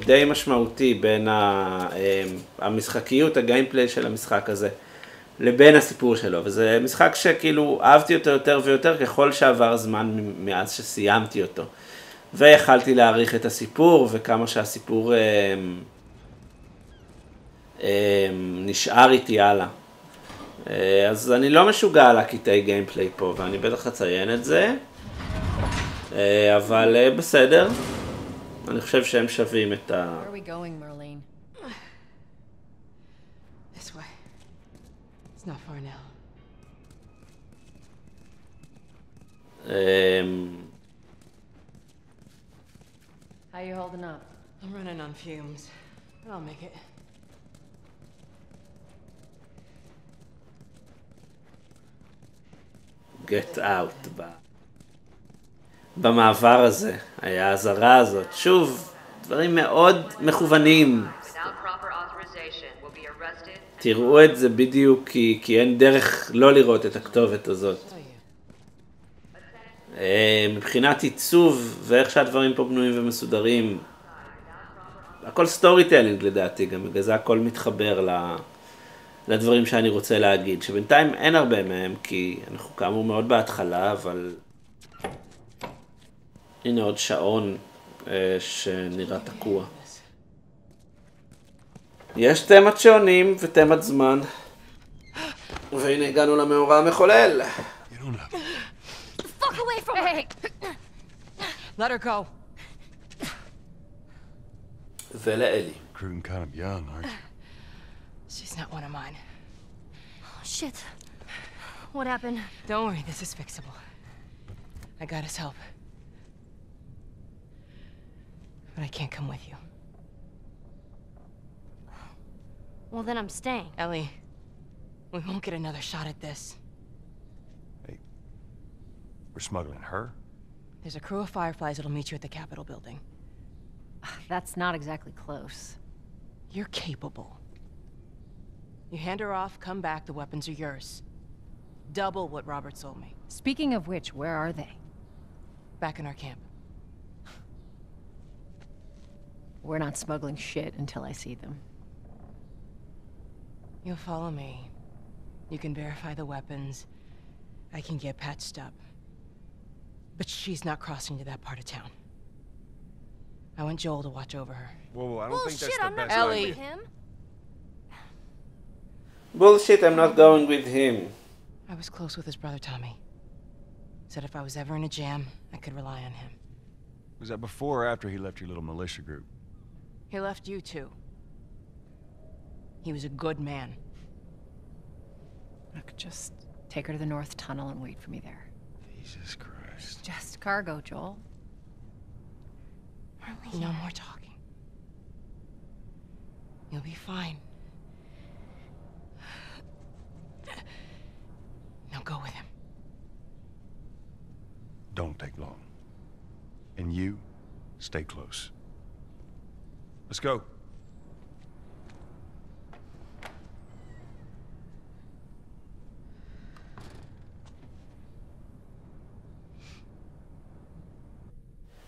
Speaker 1: די משמעותי בין המשחקיות, הגיימפליי של המשחק הזה, לבין הסיפור שלו, וזה משחק שכאילו אהבתי אותו יותר ויותר ככל שעבר זמן מאז שסיימתי אותו. ויכלתי להעריך את הסיפור, וכמה שהסיפור נשאר איתי הלאה. אז אני לא משוגע על הקטעי גיימפליי פה, ואני בטח אציין את זה. אבל בסדר. אני חושב שהם שווים את ה...
Speaker 9: Where are we going, Marlene?
Speaker 10: This way. It's not far now.
Speaker 9: How you holding up?
Speaker 10: I'm running on fumes, but I'll make it.
Speaker 1: Get out. במעבר הזה, היה הזרה הזאת. שוב, דברים מאוד מכוונים. תראו את זה בדיוק כי אין דרך לא לראות את הכתובת הזאת. מבחינת עיצוב ואיך שהדברים פה בנויים ומסודרים, הכל סטורי טיילינג לדעתי, גם בגלל זה הכל מתחבר לדברים שאני רוצה להגיד, שבינתיים אין הרבה מהם, כי אנחנו כאמור מאוד בהתחלה, אבל הנה עוד שעון שנראה תקוע. יש תמת שעונים ותמת זמן. והנה הגענו למאורע המחולל.
Speaker 5: Fuck away from her! Hey!
Speaker 10: Let her go.
Speaker 1: ולאלי.
Speaker 2: Recruiting kind of young, aren't you?
Speaker 10: She's not one of mine.
Speaker 5: Oh, shit. What happened?
Speaker 10: Don't worry, this is fixable. I got his help. But I can't come with you.
Speaker 5: Well, then I'm staying.
Speaker 10: Ellie, we won't get another shot at this.
Speaker 2: We're smuggling her?
Speaker 10: There's a crew of Fireflies that'll meet you at the Capitol building.
Speaker 9: That's not exactly close.
Speaker 10: You're capable. You hand her off, come back, the weapons are yours. Double what Robert sold me.
Speaker 9: Speaking of which, where are they?
Speaker 10: Back in our camp.
Speaker 9: We're not smuggling shit until I see them.
Speaker 10: You'll follow me. You can verify the weapons. I can get patched up. But she's not crossing to that part of town. I want Joel to watch over her.
Speaker 2: Whoa, I don't think that's
Speaker 5: Bullshit,
Speaker 2: the
Speaker 5: I'm not
Speaker 2: best
Speaker 5: going
Speaker 10: Ellie.
Speaker 5: with him.
Speaker 1: Bullshit, I'm not going with him.
Speaker 10: I was close with his brother Tommy. Said if I was ever in a jam, I could rely on him.
Speaker 2: Was that before or after he left your little militia group?
Speaker 10: He left you too. He was a good man.
Speaker 9: Look, just take her to the North Tunnel and wait for me there.
Speaker 2: Jesus Christ.
Speaker 9: Just cargo, Joel.
Speaker 10: No more talking. You'll be fine. Now go with him.
Speaker 2: Don't take long. And you, stay close. Let's go.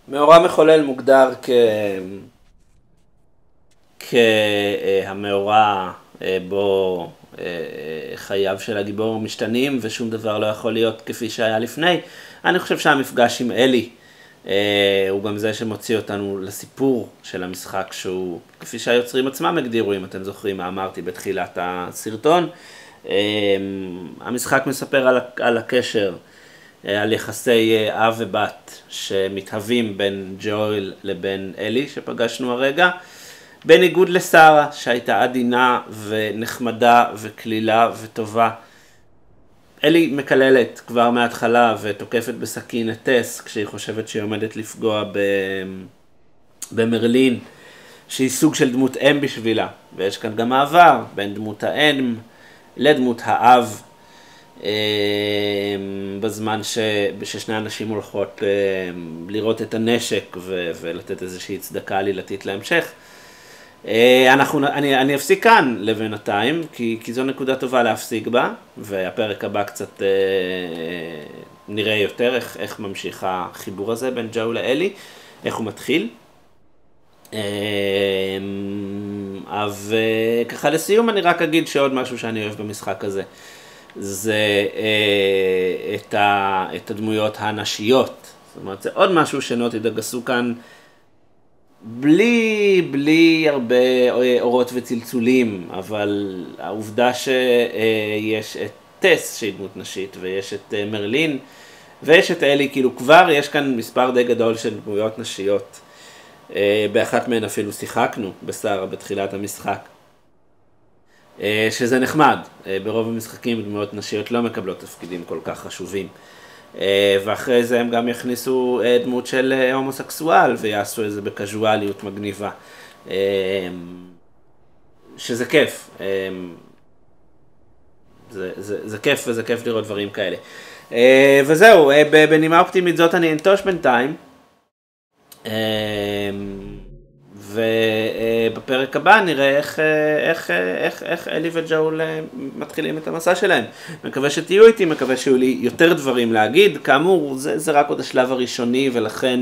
Speaker 1: מאורע מחולל מוגדר כהמאורע בו חייו של הגיבור משתנים ושום דבר לא יכול להיות כפי שהיה לפני. אני חושב שהמפגש עם אלי הוא גם זה שמוציא אותנו לסיפור של המשחק שהוא כפי שהיוצרים עצמם הגדירו, אם אתם זוכרים מה אמרתי בתחילת הסרטון. המשחק מספר על הקשר, על יחסי אב ובת שמתהווים בין ג'ואל לבין אלי שפגשנו הרגע, בניגוד לשרה שהייתה עדינה ונחמדה וכלילה וטובה. אלי מקללת כבר מההתחלה ותוקפת בסכין את טס כשהיא חושבת שהיא עומדת לפגוע במרלין שהיא סוג של דמות אם בשבילה, ויש כאן גם מעבר בין דמות האם לדמות האב בזמן ששני אנשים הולכות לראות את הנשק ולתת איזושהי צדקה עלילתית להמשך. אני אפסיק כאן לבינתיים, כי זו נקודה טובה להפסיק בה, והפרק הבא קצת נראה יותר איך ממשיך החיבור הזה בין ג'ואל לאלי, איך הוא מתחיל. אבל ככה לסיום אני רק אגיד שעוד משהו שאני אוהב במשחק הזה, זה את הדמויות הנשיות. זאת אומרת, זה עוד משהו שנוטי דוג עשו כאן בלי הרבה אורות וצלצולים, אבל העובדה שיש את טס שהיא דמות נשית, ויש את מרלין, ויש את אלי, כאילו כבר יש כאן מספר די גדול של דמויות נשיות. באחת מהן אפילו שיחקנו בסערה בתחילת המשחק. שזה נחמד, ברוב המשחקים דמויות נשיות לא מקבלות תפקידים כל כך חשובים. ואחרי זה הם גם יכניסו דמות של הומוסקסואל ויעשו איזה בקזואליות מגניבה. שזה כיף. זה כיף וזה כיף לראות דברים כאלה. וזהו, בנימה אופטימית זאת אני אנטוש בינתיים. ובפרק הבא נראה איך אלי וג'ואל מתחילים את המסע שלהם. מקווה שתהיו איתי, מקווה שיהיו לי יותר דברים להגיד. כאמור, זה רק עוד השלב הראשוני, ולכן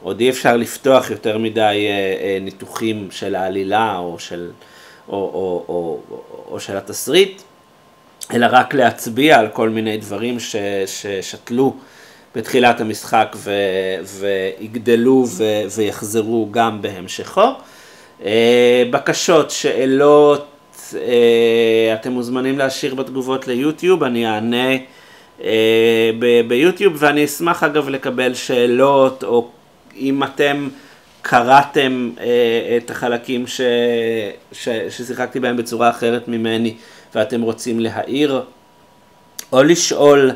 Speaker 1: עוד אי אפשר לפתוח יותר מדי ניתוחים של העלילה או של התסריט, אלא רק להצביע על כל מיני דברים ששתלו בתחילת המשחק ויגדלו ויחזרו גם בהמשכו. בקשות, שאלות, אתם מוזמנים להשאיר בתגובות ליוטיוב, אני אענה ביוטיוב, ואני אשמח אגב לקבל שאלות, או אם אתם קראתם את החלקים ששיחקתי בהם בצורה אחרת ממני, ואתם רוצים להעיר, או לשאול,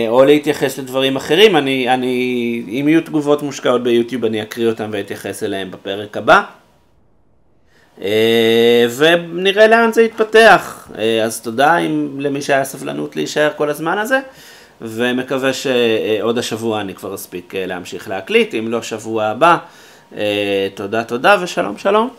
Speaker 1: או להתייחס לדברים אחרים, אם יהיו תגובות מושקעות ביוטיוב, אני אקריא אותם ואתייחס אליהם בפרק הבא. ונראה לאן זה יתפתח. אז תודה למי שהיה סבלנות להישאר כל הזמן הזה, ומקווה שעוד השבוע אני כבר אספיק להמשיך להקליט, אם לא שבוע הבא. תודה ושלום שלום.